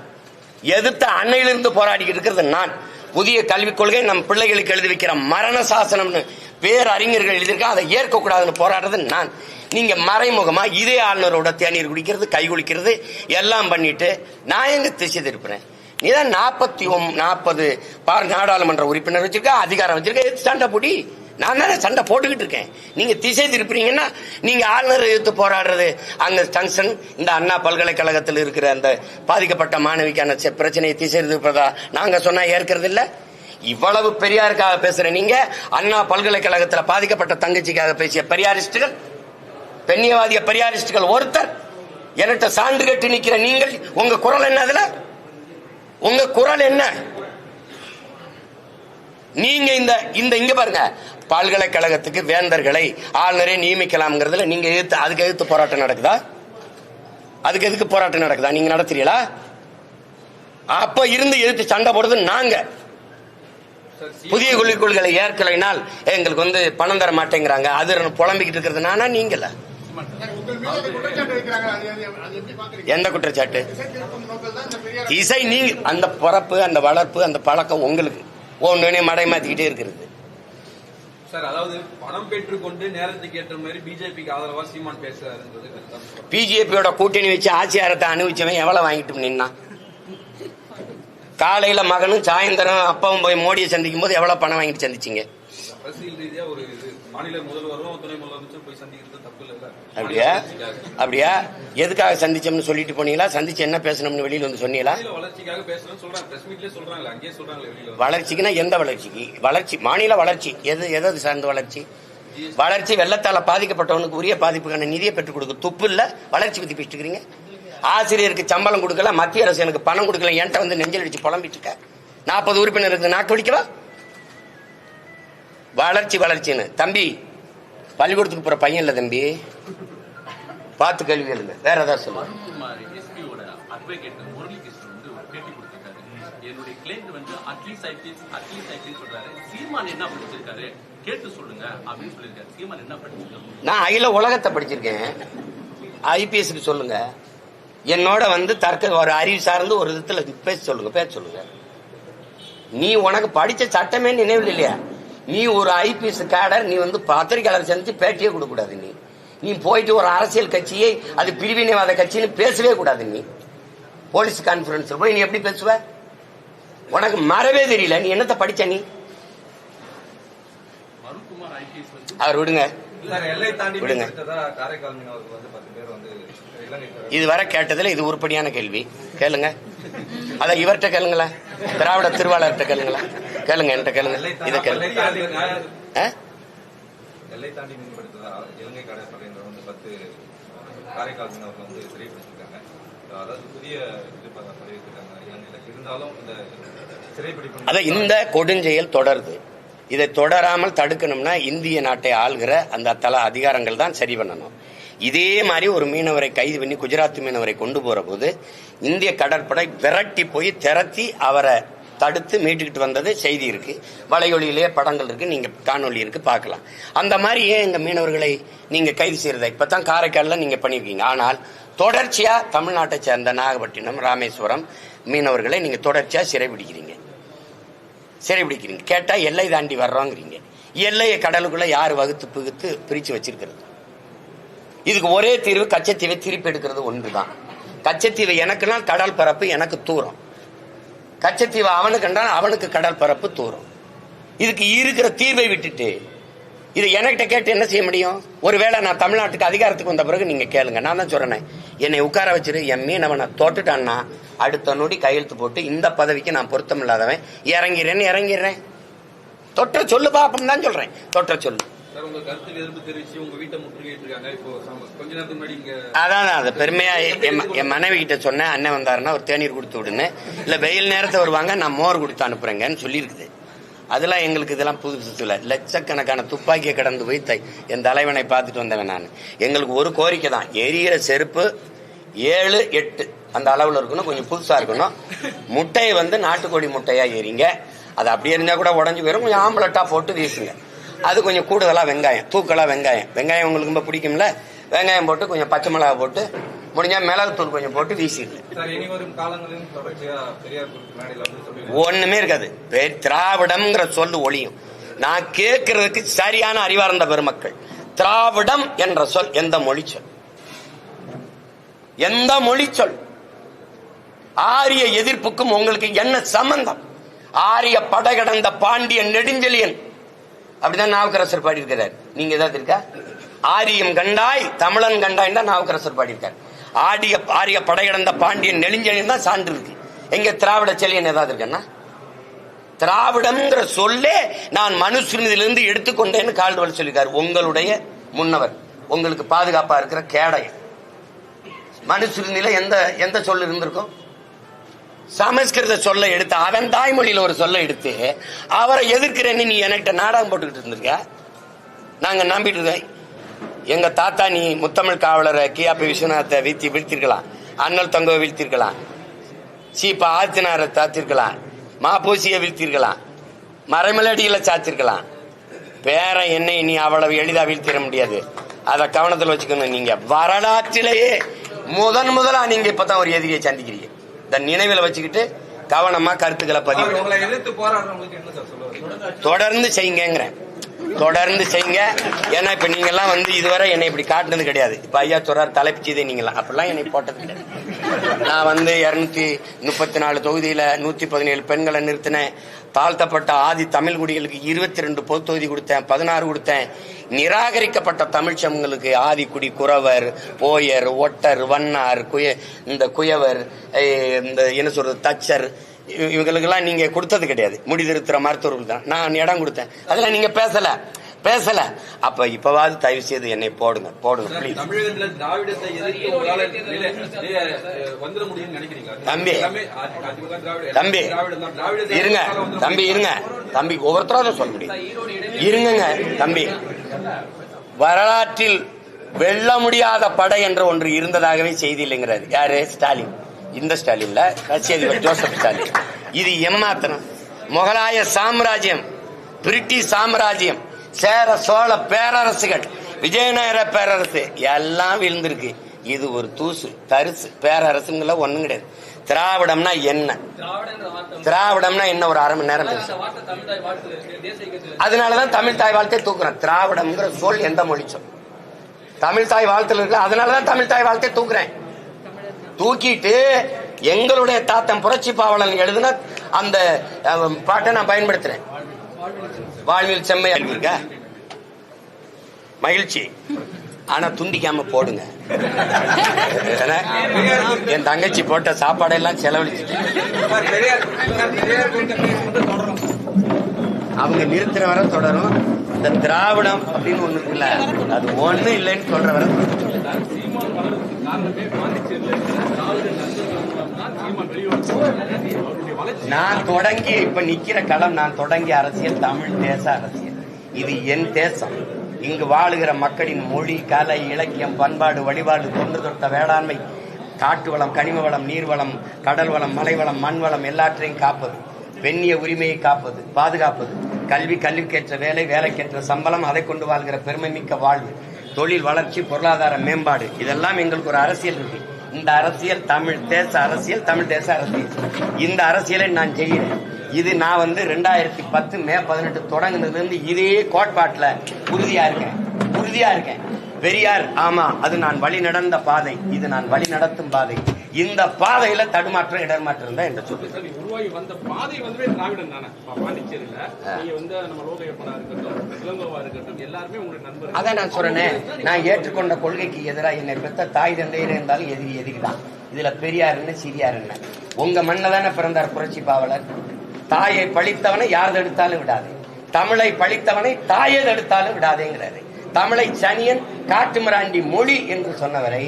எதிர்த்த அன்னையிலிருந்து போராடிக்கிட்டு இருக்கிறது நான். புதிய கல்விக் கொள்கை நம் பிள்ளைகளுக்கு எழுதி வைக்கிற மரண சாசனம்னு பேரறிஞர்கள் எழுதியிருக்கா, அதை ஏற்கக்கூடாதுன்னு போராடுறது நான். நீங்க மறைமுகமா இதே ஆளுநரோட தேநீர் குடிக்கிறது, கை குளிக்கிறது எல்லாம் பண்ணிட்டு நான் எங்க திசை திருப்புறேன்? நீதான் 40 நாடாளுமன்ற உறுப்பினர் வச்சிருக்க, அதிகாரம் வச்சிருக்க, சண்டை போடி. நான் தானே சண்டை போட்டுக்கிட்டு இருக்கேன். நீங்க திசை திருப்புறீங்கன்னா நீங்க ஆளுநர் எதிர்த்து போராடுறது அங்க ஜங்ஷன் இந்த அண்ணா பல்கலைக்கழகத்தில் இருக்கிற அந்த பாதிக்கப்பட்ட மாணவிக்கான பிரச்சனையை திசை திருப்பதா நாங்க சொன்னா ஏற்கிறது இல்ல. இவ்வளவு பெரியாருக்காக பேசுற நீங்க அண்ணா பல்கலைக்கழகத்தில் பாதிக்கப்பட்ட தங்கச்சிக்காக பேசிய பெரியாரிஸ்டுகள், பெண்ணியவாதிய பெரியாரிஸ்டுகள் ஒருத்தர் என்கிட்ட சான்று கட்டி நிக்கிற நீங்கள் உங்க குரல் என்ன? அதுல உங்க குரல் என்ன? நீங்க இந்த இங்க பாருங்க, பல்கலைக்கழகத்துக்கு வேந்தர்களை ஆளுநரே நியமிக்கலாம்ங்கிறதுல நீங்க எதிர்த்து அதுக்கு எதிர்த்து போராட்டம் நடக்குதா? அதுக்கு எதுக்கு போராட்டம் நடக்குதா? நீங்க நடத்துறீங்களா? அப்ப இருந்து எதிர்த்து சண்டை போடுறது நாங்க. புதிய கல்விக் கொள்கைகளை ஏற்கலைனால் எங்களுக்கு பணம் தர மாட்டேங்கிறாங்க, அது புலம்பிக்கிட்டு இருக்கிறது நானா நீங்கள? எந்த குற்றச்சாட்டு? இசை நீங்க அந்த பிறப்பு அந்த வளர்ப்பு அந்த பழக்கம் உங்களுக்கு ஒன்னு மடை மாத்திக்கிட்டே இருக்கிறது. சார், அதாவது பணம் பெற்றுக்கொண்டு நேரத்துக்கு ஏற்ற மாதிரி பிஜேபிக்கு ஆதரவா சீமான் பேசுறாரு. பிஜேபியோட கூட்டணி வச்சு ஆட்சியாரத்தை அனுபவிச்சவன் எவ்வளவு வாங்கிட்டு நின்னா? காலையில மகனும் சாயந்தரம் அப்பாவும் போய் மோடியை சந்திக்கும் போது எவ்வளவு பணம் வாங்கிட்டு சந்திச்சீங்க? அரசியல் ரீதியா ஒரு மாநில முதல்வரும் துணை முதலமைச்சரும் போய் சந்திக்கிறது தப்பு இல்ல. அப்படியா? எதுக்காக சந்திச்சோம்னு சொல்லிட்டு போனீங்களா? சந்திச்சு என்ன பேசணும்னு வெளியில வந்து சொன்னீங்களா? வளர்ச்சிக்காக பேசணும்னு சொல்றாங்க, பிரஸ் மீட்லயே சொல்றாங்க, அங்கேயே சொல்றாங்க வெளியில. வளர்ச்சிக்குன்னா எந்த வளர்ச்சிக்கு? வளர்ச்சி மாநில வளர்ச்சி எது சார்ந்த வளர்ச்சி? வளர்ச்சி வெள்ளத்தால பாதிக்கப்பட்டவனுக்கு உரிய பாதிப்புக்கான நிதியை பெற்றுக் கொடுக்க துப்பு இல்ல. வளர்ச்சி பத்தி பேசிட்டு இருக்கீங்க. ஆசிரியருக்கு சம்பளம் கொடுக்கல, மத்திய அரசு எனக்கு பணம் கொடுக்கல, என்கிட்ட நெஞ்சல் அடிச்சு புலம்பிட்டு இருக்க. 40 உறுப்பினருக்கு நாக்கு வலிக்கவா? வளர்ச்சின்னு தம்பி, பள்ளிக்கூடத்துக்கு போற பையன் இல்ல தம்பி, பார்த்து கேள்வி கேளுங்க. வேற ஏதாவது சொல்லுங்க. நான் அகில உலகத்தை படிச்சிருக்கேன். ஐபிஎஸ்க்கு சொல்லுங்க. என்னோட தர்க்க ஒரு அறிவு சார்ந்து ஒரு விதத்துல பேச சொல்லுங்க. நீ உனக்கு படிச்ச சட்டமே நினைவில் இல்லையா? நீ ஒரு ஐபிஎஸ் கேடர், நீ பத்திரிகையாளர் சந்திச்சு பேட்டியே கொடுக்க கூடாது. நீ போயிட்டு ஒரு அரசியல் கட்சியை அது பிரிவினைவாத கட்சின்னு பேசவே கூடாது. நீ போலீஸ் கான்பரன்ஸ்ல போய் நீ எப்படி பேசுவ? உனக்கு மறவே தெரியல. நீ என்னத்தை படிச்ச? நீ அவர் விடுங்க. இதுவரை கேட்டதுல இது உருப்படியான கேள்வி. கேளுங்க. அத இவர்கிட்ட கேளுங்களா, திராவிட திருவாளர்கிட்ட கேளுங்களா? கேளுங்க, என்கிட்ட கேளுங்க. இதை கேளுங்க. எல்லை தாண்டி மீன்படுத்ததா இலங்கை கடற்படை 10 காரைக்கால் மீனவர்கள் சிறைப்பிடிச்சிருக்காங்க. அதாவது புதிய பதிவிட்டிருக்காங்க இலங்கையில. இருந்தாலும் இந்த சிறைப்பிடிப்பு அத இந்த கொடுஞ்செயல் தொடருது. இதை தொடராமல் தடுக்கணும்னா இந்திய நாட்டை ஆள்கிற அந்த தல அதிகாரங்கள் தான் சரி பண்ணணும். இதே மாதிரி ஒரு மீனவரை கைது பண்ணி குஜராத் மீனவரை கொண்டு போற போது இந்திய கடற்படை விரட்டி போய் திரட்டி அவரை தடுத்து மீட்டுக்கிட்டு வந்தது செய்தி இருக்கு, வலையொலியிலேயே படங்கள் இருக்கு, நீங்க காணொலி இருக்கு, பார்க்கலாம். அந்த மாதிரி ஏன் எங்க மீனவர்களை நீங்க கைது செய்யறதை இப்பதான் காரைக்கால்ல நீங்க பண்ணிருக்கீங்க. ஆனால் தொடர்ச்சியா தமிழ்நாட்டை சேர்ந்த நாகப்பட்டினம், ராமேஸ்வரம் மீனவர்களை நீங்க தொடர்ச்சியா சிறைபிடிக்கிறீங்க. கேட்டா எல்லை தாண்டி வர்றோங்கிறீங்க. எல்லையை கடலுக்குள்ள யாரு வகுத்து பிகுத்து பிரிச்சு வச்சிருக்கிறது? இதுக்கு ஒரே தீர்வு, கச்சத்தீவை திருப்பி எடுக்கிறது ஒன்றுதான். கச்சத்தீவை எனக்குன்னா கடல் பரப்பு எனக்கு தூரம், கச்சத்தீவை அவனுக்கு என்றால் அவனுக்கு கடல் பரப்பு தூரம். இதுக்கு இருக்கிற தீர்வை விட்டுட்டு இதை என்கிட்ட கேட்டு என்ன செய்ய முடியும்? ஒருவேளை நான் தமிழ்நாட்டுக்கு அதிகாரத்துக்கு வந்த பிறகு நீங்க கேளுங்க. நான் தான் சொல்றேன், என்னை உட்கார வச்சிரு, என் மீனவனை தோட்டுட்டான்னா அடுத்த நொடி கையெழுத்து போட்டு இந்த பதவிக்கு நான் பொருத்தம் இல்லாதவன் இறங்கிறேன். தொற்ற சொல்லு பாப்பம் தான் சொல்றேன். தொற்ற சொல்லு. அதான் அது பெருமையா என் மனைவி கிட்ட சொன்ன, அண்ணன் வந்தாருன்னா ஒரு தேநீர் கொடுத்து விடுன்னு, இல்ல வெயில் நேரத்தை வருவாங்க நான் மோர் கொடுத்து அனுப்புறேங்கன்னு சொல்லியிருக்குது. அதெல்லாம் எங்களுக்கு இதெல்லாம் புதுசு இல்ல. லட்சக்கணக்கான துப்பாக்கியை கடந்து போய் என் தலைவனை பார்த்துட்டு வந்தவன் நான். எங்களுக்கு ஒரு கோரிக்கை தான், எரியிற செருப்பு 7-8 அந்த அளவுல இருக்கணும், கொஞ்சம் புதுசா இருக்கணும். முட்டையை நாட்டுக்கோழி முட்டையா எரிங்க. அது அப்படியே இருந்தா கூட உடஞ்சி போயிடும். கொஞ்சம் ஆம்பலட்டா போட்டு வீசுங்க. அது கொஞ்சம் கூடுதலா வெங்காயம், தூக்கலா வெங்காயம் உங்களுக்கு ரொம்ப பிடிக்கும்ல, வெங்காயம் போட்டு கொஞ்சம் பச்சை மிளகா போட்டு முடிஞ்சா மிளகுத்தூள் கொஞ்சம் போட்டு வீசிடுங்க. ஒண்ணுமே இருக்காது. திராவிடம்ங்கிற சொல்லு ஒளியும். நான் கேட்கறதுக்கு சரியான அறிவார்ந்த பெருமக்கள், திராவிடம் என்ற சொல் எந்த மொழி சொல்? எந்த மொழி சொல்? ஆரிய எதிர்ப்புக்கும் உங்களுக்கு என்ன சம்பந்தம்? ஆரிய படகடந்த பாண்டியன் நெடுஞ்செழியன் அப்படிதான் நாவுக்கரசர் பாடியிருக்கிறார். நீங்க ஏதாவது இருக்கா? ஆரியம் கண்டாய் தமிழன் கண்டாய் தான் நாவுக்கரசர் பாடியிருக்கார். ஆரிய படையடந்த பாண்டியன் நெடுஞ்செழியன் தான் சான்று இருக்கு. எங்க திராவிட செழியன் ஏதாவது இருக்கன்னா? திராவிடம்ங்கிற சொல்லே நான் மனுஸ்மிருதியிலிருந்து எடுத்துக்கொண்டேன்னு கால்டுவல் சொல்லியிருக்காரு. உங்களுடைய முன்னவர், உங்களுக்கு பாதுகாப்பா இருக்கிற கேடயம். மனுஸ்மிருதியில எந்த சொல் இருந்திருக்கும்? சமஸ்கிருத சொல்ல எடுத்து, அவன் தாய்மொழியில ஒரு சொல்ல எடுத்து அவரை எதிர்க்கிறேன்னு நீ என்கிட்ட நாடகம் போட்டுக்கிட்டு இருந்திருக்க. நாங்க நம்பிட்டு இருக்கோம். எங்க தாத்தா நீ முத்தமிழ் காவலரை கியாபி விஸ்வநாத்தை வீழ்த்திருக்கலாம், அண்ணல் தொங்கவை வீழ்த்திருக்கலாம், சீப்பா ஆத்தினாரை தாத்திருக்கலாம், மாப்பூசியை வீழ்த்திருக்கலாம், மறைமலடியில சாத்திருக்கலாம். பேர என்னை நீ அவ்வளவு எளிதா வீழ்த்திட முடியாது. அதை கவனத்தில் வச்சுக்கணும். நீங்க வரலாற்றிலேயே முதலா நீங்க இப்பதான் ஒரு எதிரியை சந்திக்கிறீங்க. இந்த நினைவில் வச்சுக்கிட்டு கவனமா கருத்துக்களை பதிவு தொடர்ந்து செய்யுங்கிறேன். தொடர்ந்து செய்யுங்க. ஏன்னா இப்ப நீங்க எல்லாம் இதுவரை என்னை இப்படி காட்டுனது கிடையாது. இப்ப ஐயா சொல்றாரு தலைப்பு செய்தே நீங்களாம் அப்படிலாம் என்னை போட்டது கிடையாது. நான் 234 தொகுதியில 117 பெண்களை நிறுத்தினேன். தாழ்த்தப்பட்ட ஆதி தமிழ் குடிகளுக்கு 22 பொது தொகுதி கொடுத்தேன், 16 கொடுத்தேன். நிராகரிக்கப்பட்ட தமிழ் சமூகங்களுக்கு ஆதிக்குடி, குறவர், போயர், ஒட்டர், வண்ணார், இந்த குயவர், இந்த என்ன சொல்றது தச்சர், இவங்களுக்கெல்லாம் நீங்க கொடுத்தது கிடையாது. முடிதிருத்துற மருத்துவர்கள் தான் நான் இடம் கொடுத்தேன். அதெல்லாம் நீங்க பேசல. அப்ப இப்பவாது தயவு செய்து என்னை போடுங்க ப்ளீஸ். தம்பி இருங்க தம்பி, ஒவ்வொருத்தரும் சொல்ல முடியும். இருங்க தம்பி. வரலாற்றில் வெல்ல முடியாத படை என்ற ஒன்று இருந்ததாகவே செய்தி இல்லைங்கிறாரு. யாரு? ஸ்டாலின். இந்த ஸ்டாலின்ல ரஷ்ய அதிபர் ஜோசப் ஸ்டாலின். இது ஏமாத்தனம். முகலாய சாம்ராஜ்யம், பிரிட்டிஷ் சாம்ராஜ்யம், சேர சோழ பேரரசுகள், விஜயநகர பேரரசு எல்லாம் விழுந்திருக்கு. இது ஒரு தூசு தரிசு. பேரரசுங்கள ஒண்ணும் கிடையாது. திராவிடம்னா என்ன? திராவிடம்னா என்ன? ஒரு அரை மணி நேரம் பேசு. அதனாலதான் தமிழ் தாய் வாழ்த்தை தூக்குறேன். திராவிடம்ங்கிற சொல் எந்த மொழி சொல்? தமிழ் தாய் வாழ்த்துல இருக்கு. அதனாலதான் தமிழ் தாய் வாழ்த்தை தூக்குறேன். தூக்கிட்டு எங்களுடைய தாத்தன் புரட்சி பாவலன் எழுதுன அந்த பாட்டை நான் பயன்படுத்துறேன். வாழ்வில் செம்மையா இருக்க மகிழ்ச்சி, ஆனா துண்டிக்காம போடுங்க. என் தங்கச்சி போட்ட சாப்பாடெல்லாம் செலவழிச்சுட்டு அவங்க நிறுத்துற வரை தொடரும். இந்த திராவிடம் அப்படின்னு ஒண்ணு இருக்குல்ல, அது ஒண்ணு இல்லைன்னு சொல்ற வரை நான் தொடங்கி இப்ப நிக்கிற களம், நான் தொடங்கிய அரசியல் தமிழ் தேச அரசியல். இது என் தேசம். இங்கு வாழுகிற மக்களின் மொழி, கலை, இலக்கியம், பண்பாடு, வழிபாடு, தொன்று தொட்ட வேளாண்மை, காட்டு வளம், கனிம வளம், நீர்வளம், கடல் வளம், மலை வளம், மண் வளம் எல்லாற்றையும் காப்பது, பெண்ணிய உரிமையை காப்பது, பாதுகாப்பது, கல்விக்கேற்ற வேலை, வேலைக்கேற்ற சம்பளம், அதை கொண்டு வாழ்கிற பெருமை மிக்க வாழ்வு, தொழில் வளர்ச்சி, பொருளாதார மேம்பாடு, இதெல்லாம் எங்களுக்கு ஒரு அரசியல் இருக்கு. இந்த அரசியல் தமிழ் தேச அரசியல், தமிழ் தேச அரசியல். இந்த அரசியலை நான் செய்கிறேன். இது நான் 2010 மே 18 தொடங்குனதுல இருந்து இதே கோட்பாட்டுல உறுதியா இருக்கேன். பெரியார், ஆமா, அது நான் வழி நடந்த பாதை, இது நான் வழி நடத்தும் பாதை. இந்த பாதையில தடுமாற்றம் இடர்மாற்றம் தான் என்று சொல்லி உருவாகி வந்த பாதை திராவிடம் தானே. பாண்டிச்சேரியில நீங்க நம்ம லோகையப்பனா இருக்கட்டும், இளங்கோவா இருக்கட்டும், எல்லாருமே உங்களுக்கு நண்பர். அதான் நான் சொல்றேன். நான் ஏற்றுக்கொண்ட கொள்கைக்கு எதிராக என்னை பெற்ற தாய் தந்தையில இருந்தாலும் எதிரி தான். இதுல பெரியார் என்ன சிறியார் என்ன? உங்க மண்ண தானே பிறந்தார் புரட்சி பாவலர். தாயை பழித்தவனை யார் தடுத்தாலும் விடாது, தமிழை பழித்தவனை தாயை தடுத்தாலும் விடாதேங்கிறாரு. தமிழை சனியன், காட்டுமிராண்டி மொழி என்று சொன்னவரை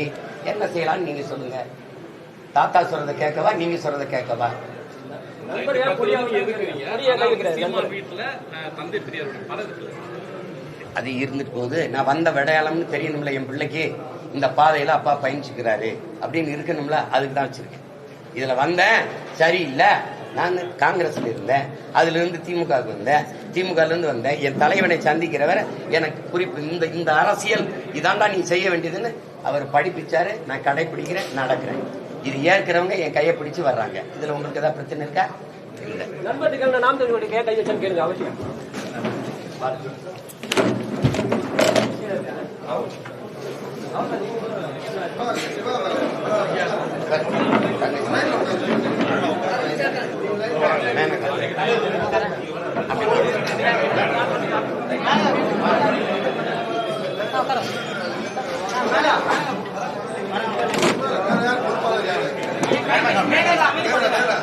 என்ன செய்யலாம் நீங்க சொல்லுங்க. தாத்தா சொல்றதை கேட்கவா, நீங்க சொல்றதை கேட்கவா? அது இருந்துட்டு போகுது. நான் வந்த விடையாளம்னு தெரியணும்ல என் பிள்ளைக்கு. இந்த பாதையில அப்பா பயணிச்சுக்கிறாரு அப்படின்னு இருக்கணும்ல, அதுக்கு தான் வச்சிருக்கேன். இதுல வந்தேன் சரியில்லை, நான் காங்கிரஸ்ல இருந்தேன், அதுல இருந்து திமுகவுக்கு வந்தேன், திமுகல இருந்து வந்தேன். என் தலைவனை சந்திக்கிறவரை எனக்கு குறிப்பு இந்த அரசியல் இதாண்டா நீ செய்ய வேண்டியதுன்னு அவர் படிப்பிச்சாரு. நான் கடைபிடிக்கிறேன், நடக்கிறேன். இது ஏற்கிறவங்க என் கையை பிடிச்சு வர்றாங்க. இதுல உங்களுக்கு ஏதாவது பிரச்சனை இருக்கா? இல்ல. நண்பர்கள் நாம் கை வச்சு கேளுங்க அவசியம்.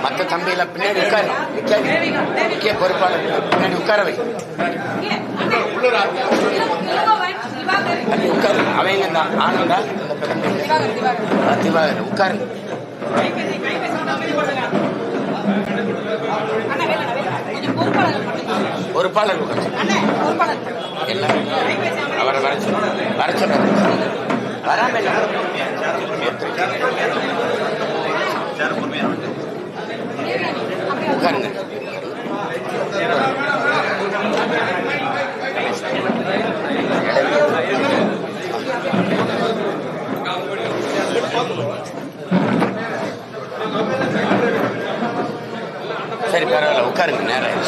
மற்ற தம்பியில பின்னாடி உட்காரு, முக்கிய பொறுப்பாளர் பின்னாடி உட்காரவை உட்காரு. அவங்க தான் ஆனந்தா திவாகர் உட்காரு. பொறுப்பாளர் அவரை வர சொல்ற வராம உட்காருங்க. சரி பரவாயில்ல, உட்காருங்க. நேரம்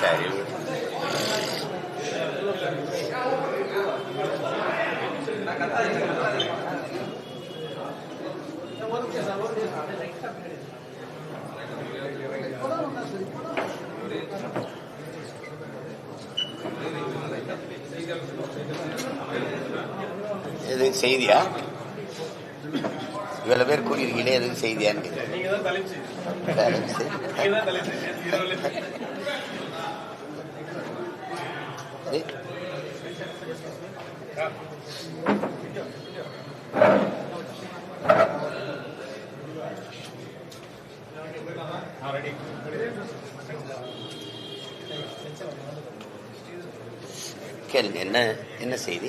சரி. எது செய்தியா? இவ்வளவு பேர் கூறியிருக்கீங்களே, எதுக்கு செய்தியான்னு கேளுங்க. என்ன செய்தி?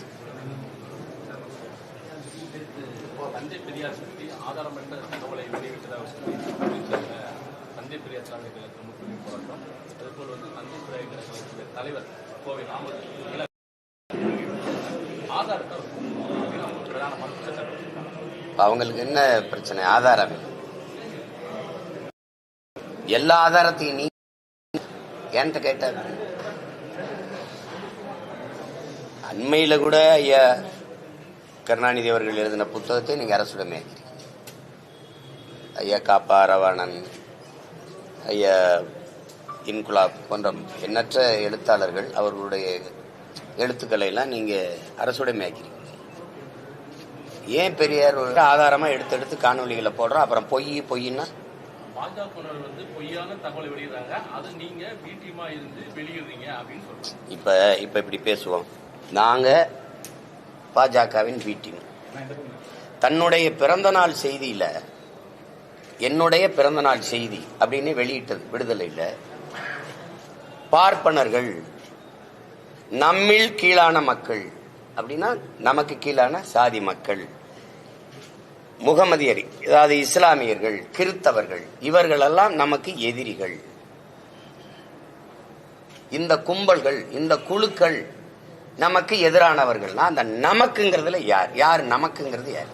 தந்தை பெரியார் பற்றி ஆதாரமற்ற தகவலை வெளியிட்டதாக தந்தை பெரியார் சாலை கழகம் போராட்டம், அதுபோல் தந்தை பெரியார் கழகத்தின் தலைவர் கோவை ராமர் ஆதாரத்தை பிரதான அவங்களுக்கு என்ன பிரச்சனை? ஆதாரம் எல்லா ஆதாரத்தையும் நீ என்கிட்ட கேட்டார். அண்மையில கூட ஐயா கருணாநிதி அவர்கள் எழுதின புத்தகத்தை நீங்க அரசுடமே ஐயா காப்பா ரவாணன், ஐயா இன்குலாப் போன்ற எண்ணற்ற எழுத்தாளர்கள் அவர்களுடைய எழுத்துக்களை எல்லாம் நீங்க அரசுடைமை ஆக்கிறீங்க. ஏன் பெரியார் ஆதாரமா எடுத்து காணொலிகளை போடுறோம், அப்புறம் பொய்னா பாஜகவினர் பொய்யான தகவலை வெளியிடுறாங்க, அது நீங்க வீட்டியமா இருந்து வெளியிடுறீங்க அப்படின்னு சொல்றாங்க. இப்ப இப்படி பேசுவோம். நாங்க பாஜகவின் பி டீம் தன்னுடைய பிறந்த நாள் செய்தியில என்னுடைய பிறந்த நாள் செய்தி அப்படின்னு வெளியிட்டது விடுதலையில பார்ப்பனர்கள் நம்மில் கீழான மக்கள் அப்படின்னா நமக்கு கீழான சாதி மக்கள், முகமதியர் அதாவது இஸ்லாமியர்கள், கிறித்தவர்கள் இவர்களெல்லாம் நமக்கு எதிரிகள். இந்த கும்பல்கள் இந்த குழுக்கள் நமக்கு எதிரானவர்கள். அந்த நமக்குங்கிறதுல யார் நமக்குங்கிறது யார்?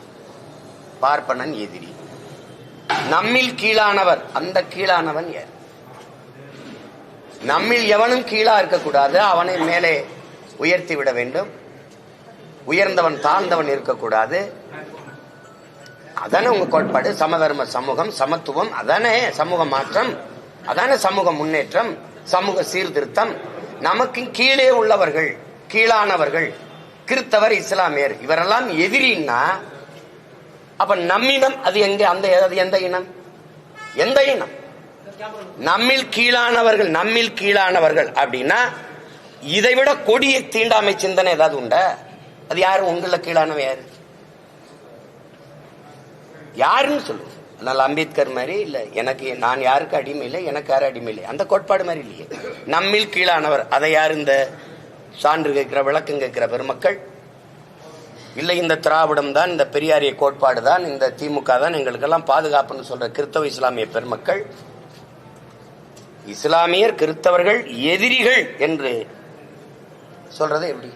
பார்ப்பனன் எதிரி. நம்மில் கீழானவர், அந்த கீழானவன் யார்? நம்மில் எவனும் கீழா இருக்கக்கூடாது, அவனை மேலே உயர்த்தி விட வேண்டும். உயர்ந்தவன் தாழ்ந்தவன் இருக்கக்கூடாது. அதானே உங்க கோட்பாடு. சமதர்ம சமூகம், சமத்துவம், அதானே சமூக மாற்றம், அதானே சமூக முன்னேற்றம், சமூக சீர்திருத்தம். நமக்கு கீழே உள்ளவர்கள், கீழானவர்கள், கிறித்தவர், இஸ்லாமியர் இவரெல்லாம் எதிரின்னா அப்ப நம்மிடம் அது எங்க? அது எந்த இனம்? எந்த இனம்? நம்மில் கீழானவர்கள், நம்மில் கீழானவர்கள் அப்படின்னா இதை விட கொடிய தீண்டாமை சிந்தனை ஏதாவது உண்டா? அது யாரும் உங்கள கீழானவ யாரு? யாருன்னு சொல்லுங்க. அதனால அம்பேத்கர் மாதிரி இல்ல, எனக்கு நான் யாருக்கு அடிமை இல்லை, எனக்கு யாரும் அடிமை இல்லை, அந்த கோட்பாடு மாதிரி இல்லையே. நம்மில் கீழானவர், அதை யார் இந்த சான்று கேட்கிற விளக்கம் கேட்கிற பெருமக்கள் இல்லை, இந்த திராவிடம் தான், இந்த பெரியாரிய கோட்பாடு தான், இந்த திமுக தான் எங்களுக்கெல்லாம் பாதுகாப்புன்னு சொல்ற கிறிஸ்தவ இஸ்லாமிய பெருமக்கள், இஸ்லாமியர் கிறிஸ்தவர்கள் எதிரிகள் என்று சொல்றது எப்படி?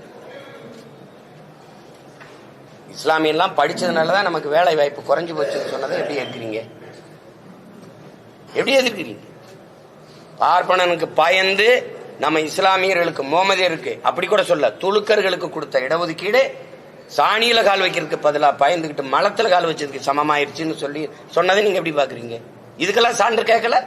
இஸ்லாமியெல்லாம் படிச்சதுனாலதான் நமக்கு வேலை வாய்ப்பு குறைஞ்சு போச்சுன்னு சொன்னதை எப்படி எதிர்க்கிறீங்க? எப்படி எதிர்க்கிறீங்க? பார்ப்பனனுக்கு பயந்து நம்ம இஸ்லாமியர்களுக்கு முகமதியருக்கு அப்படி கூட சொல்ல, துலுக்கர்களுக்கு கொடுத்த இடஒதுக்கீடு சாணியில கால் வைக்கிறதுக்கு பதிலா பயந்துகிட்டு மலத்துல கால் வச்சதுக்கு சமமாயிருச்சுன்னு சொல்லி சொன்னதை நீங்க எப்படி பாக்குறீங்க? இதுக்கெல்லாம் சான்று கேட்கல.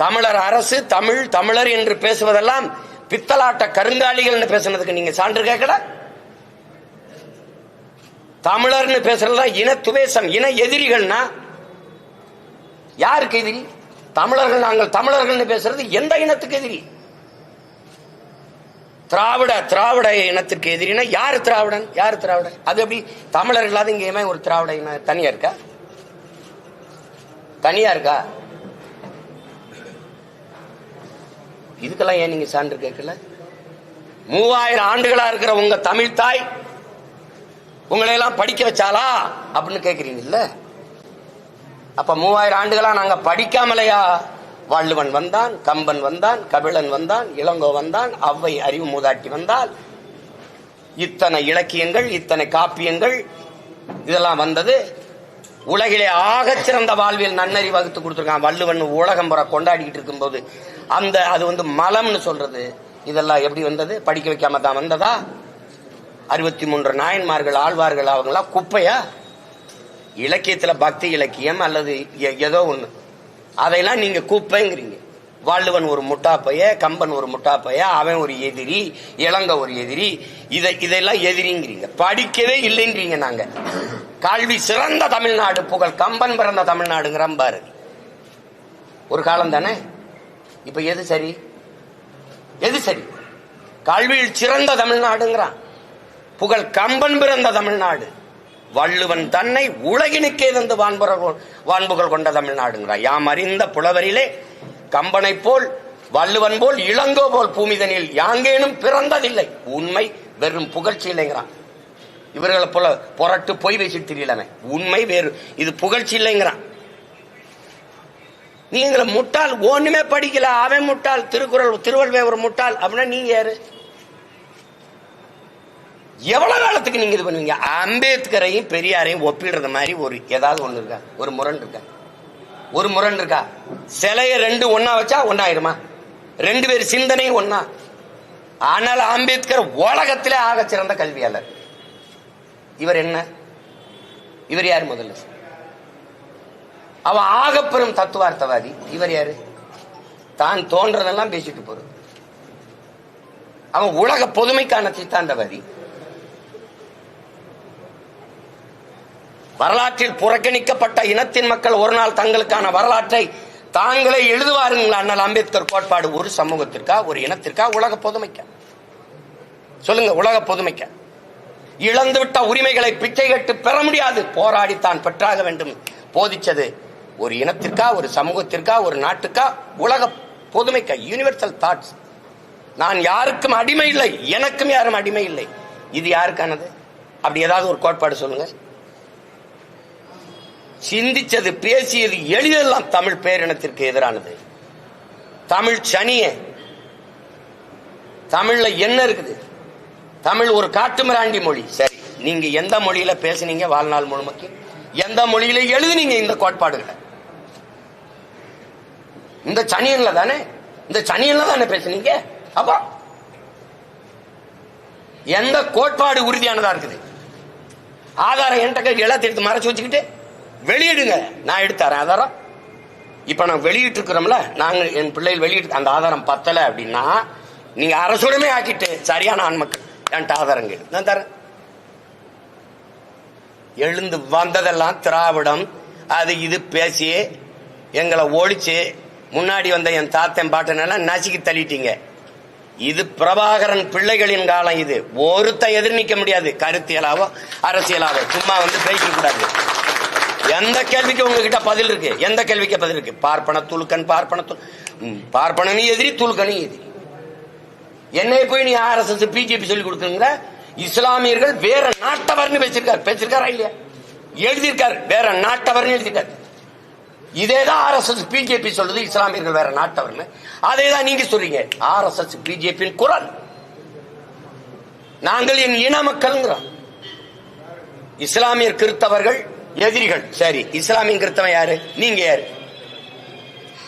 தமிழர் அரசு, தமிழ், தமிழர் என்று பேசுவதெல்லாம் பித்தலாட்ட கருங்காலிகள் பேசுனதுக்கு நீங்க சான்று கேட்கல. தமிழர்னு பேசுறதுதான் இன துவேசம், இன எதிரிகள்னா யாருக்கு எதிரி? தமிழர்கள், நாங்கள் தமிழர்கள் பேசுறது எந்த இனத்துக்கு எதிரி? திராவிட இனத்திற்கு எதிரினா யாரு திராவிடன்? யாரு திராவிடன்? அது எப்படி தமிழர்களாவது இங்கேயுமே ஒரு திராவிட இனம் தனியா இருக்கா? தனியா இருக்கா? இதுக்கெல்லாம் ஏன் நீங்க சான்று கேட்கல? 3000 ஆண்டுகளா இருக்கிற உங்க தமிழ் தாய் உங்களை எல்லாம் படிக்க வச்சாலா அப்படின்னு கேக்குறீங்கல்ல? அப்ப 3000 ஆண்டுகளா நாங்க படிக்காமலையா? வள்ளுவன் வந்தான், கம்பன் வந்தான், கபிலன் வந்தான், இளங்கோ வந்தான், ஔவை அறிவு மூதாட்டி வந்தால், இத்தனை இலக்கியங்கள், இத்தனை காப்பியங்கள் இதெல்லாம் வந்தது. உலகிலே ஆகச் சிறந்த வாழ்வியல் நன்னறி வகுத்து கொடுத்திருக்கான் வள்ளுவன். உலகம் புற கொண்டாடிக்கிட்டு இருக்கும்போது அது மலம்னு சொல்றது. இதெல்லாம் எப்படி வந்தது? படிக்க வைக்காம தான் வந்ததா? 63 நாயன்மார்கள், ஆழ்வார்கள், அவங்களாம் குப்பையா? இலக்கியத்துல பக்தி இலக்கியம் அல்லது ஏதோ ஒண்ணு, அதையெல்லாம் நீங்க குப்பைங்கிறீங்க. வள்ளுவன் ஒரு முட்டாப்பைய, கம்பன் ஒரு முட்டாப்பைய, அவன் ஒரு எதிரி, இளங்க ஒரு எதிரி, இதெல்லாம் எதிரிங்கிறீங்க. படிக்கவே இல்லைன்றீங்க. நாங்க கல்வி சிறந்த தமிழ்நாடு, புகழ் கம்பன் பிறந்த தமிழ்நாடுங்கிற பாரதி. ஒரு காலம் தானே. இப்ப எது சரி? எது சரி? கல்வியில் சிறந்த தமிழ்நாடுங்கிறான், புகழ் கம்பன் பிறந்த தமிழ்நாடு. வள்ளுவன் தன்னை உலகினுக்கே தந்து வான்புகழ் கொண்ட தமிழ்நாடுங்கிறான். யாம் அறிந்த புலவரிலே கம்பனை போல், வள்ளுவன் போல், இளங்கோ போல் பூமிதனில் யாங்கேனும் பிறந்ததில்லை. உண்மை வெறும் புகழ்ச்சி இல்லைங்கிறான். இவர்களை போல புரட்டு பொய் பேசிட்டு தெரியலமே. உண்மை வேறு, இது புகழ்ச்சி இல்லைங்கிறான். நீங்கள முட்டாள், ஒண்ணுமே படிக்கல, அவன் முட்டாள், திருவள்ளுவர் ஒரு முட்டாள் அப்படின்னா நீங்க யாரு? எவ்வளவு காலத்துக்கு நீங்க இது பண்ணுவீங்க? அம்பேத்கரையும் பெரியாரையும் ஒப்பிடுறது மாதிரி ஒரு ஏதாவது ஒண்ணு இருக்கா? ஒரு முரண் இருக்கா? ஒரு முரண் இருக்கா? சிலைய 2 ஒன்னா வச்சா ஒன்னாயிருமா? 2 பேர் சிந்தனையும் ஒன்னா. ஆனால் அம்பேத்கர் உலகத்திலே ஆக சிறந்த கல்வியாளர். இவர் என்ன? இவர் யாரு? முதல்ல அவன் ஆகப்பெரும் தத்துவார்த்தவாதி. இவர் யாரு? தான் தோன்றதெல்லாம் பேசிட்டு போறது. அவன் உலக பொதுமைக்கான சித்தாந்தவாதி. வரலாற்றில் புறக்கணிக்கப்பட்ட இனத்தின் மக்கள் ஒரு நாள் தங்களுக்கான வரலாற்றை தாங்களே எழுதுவாருங்களா? அண்ணல் அம்பேத்கர் கோட்பாடு ஒரு சமூகத்திற்கா, ஒரு இனத்திற்கா, உலக பொதுமைக்கா? சொல்லுங்க. உலக பொதுமைக்கா? இழந்துவிட்ட உரிமைகளை பிச்சை கேட்டு பெற முடியாது, போராடித்தான் பெற்றாக வேண்டும் போதிச்சது ஒரு இனத்திற்கா, ஒரு சமூகத்திற்கா, ஒரு நாட்டுக்கா, உலக பொதுமைக்கா? Universal thoughts. நான் யாருக்கும் அடிமை இல்லை, எனக்கும் யாரும் அடிமை இல்லை. இது யாருக்கானது? அப்படி ஏதாவது ஒரு கோட்பாடு சொல்லுங்க. சிந்திச்சது, பேசியது, எளிதெல்லாம் தமிழ் பேரினத்திற்கு எதிரானது. தமிழ் சனிய. தமிழ்ல என்ன இருக்குது? தமிழ் ஒரு காட்டுமிராண்டி மொழி. சரி, நீங்க எந்த மொழியில பேசுனீங்க வாழ்நாள் முழுமைக்கு? எந்த மொழியில எழுதுனீங்க இந்த கோட்பாடுகளை? இந்த சனியன்ல தானே, இந்த சனியன்ல தானே பேசுனீங்க. அப்ப எந்த கோட்பாடு உறுதியானதா இருக்குது? ஆதாரம் என்கிட்ட எல்லாத்தையும் எடுத்து மறைச்சு வச்சுக்கிட்டு வெளியிடுங்க, நான் எடுத்தாரேன் ஆதாரம். இப்ப நான் வெளியிட்டு இருக்கிறோம்ல, நாங்க என் பிள்ளைகள் வெளியிட்டு அந்த ஆதாரம் பத்தல அப்படின்னா நீங்க அரசுடமே ஆக்கிட்டு சரியான ஆண்மக்கள் என்கிட்ட ஆதாரங்கள் நான் தரேன். எழுந்து வந்ததெல்லாம் திராவிடம் அது இது பேசி எங்களை ஒழிச்சு முன்னாடி வந்த என் தாத்தன் பாட்டனெல்லாம் நசுக்கி தள்ளிட்டீங்க. இது பிரபாகரன் பிள்ளைகளின் காலம். இது ஒருத்த எதிர்நிக்க முடியாது. கருத்தியலாவோ அரசியலாவோ சும்மா வந்து பேச கூடாது. எந்த கேள்விக்கு உங்ககிட்ட பதில் இருக்கு? எந்த கேள்விக்கு பதில் இருக்கு? பார்ப்பன துலுக்கன், பார்ப்பனனும் எதிரி, துலுக்கனும் எதிரி. என்னை போய் நீ RSS பிஜேபி சொல்லி கொடுக்குறீங்க. இஸ்லாமியர்கள் வேற நாட்டவர்னு பேசிருக்காரா இல்லையா? எழுதியிருக்காரு, வேற நாட்டவர்னு எழுதியிருக்காரு. இதேதான் RSS பிஜேபி சொல்லுது, இஸ்லாமியர்கள் வேற நாட்டவர்னு. அதேதான் நீங்க சொல்றீங்க. RSS பிஜேபி குரல். நாங்கள் என் இன மக்கள்ங்கிறோம். இஸ்லாமியர் கிறிஸ்தவர்கள் எதிரிகள். சரி, இஸ்லாமிய கிறிஸ்தவன் யாரு? நீங்க யாரு?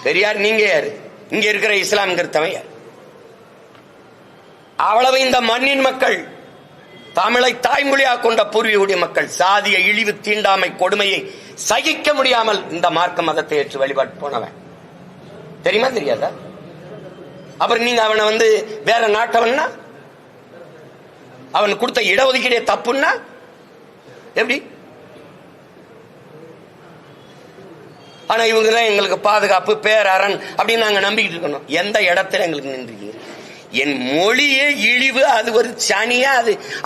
பெரியார் நீங்க யாரு? இங்க இருக்கிற இஸ்லாம் கிறிஸ்தவன் யாரு? அவ்வளவு இந்த மண்ணின் மக்கள், தமிழை தாய்மொழியாக கொண்ட பூர்வீக மக்கள் சாதிய இழிவு, தீண்டாமை, கொடுமையை சகிக்க முடியாமல் இந்த மார்க்க மதத்தை ஏற்று வழிபாட்டு போனவன். தெரியுமா தெரியாதா? அப்புறம் நீங்க அவனை வந்து வேற நாட்டவன்னா, அவன் கொடுத்த இடஒதுக்கீடு தப்புன்னா எப்படி? ஆனா இவங்க தான் எங்களுக்கு பாதுகாப்பு, பேரரண் அப்படின்னு நாங்க நம்பிக்கிட்டு இருக்கணும். எந்த இடத்துல எங்களுக்கு நின்றீங்க? என் மொழியே இழிவு, அது ஒரு சனியா,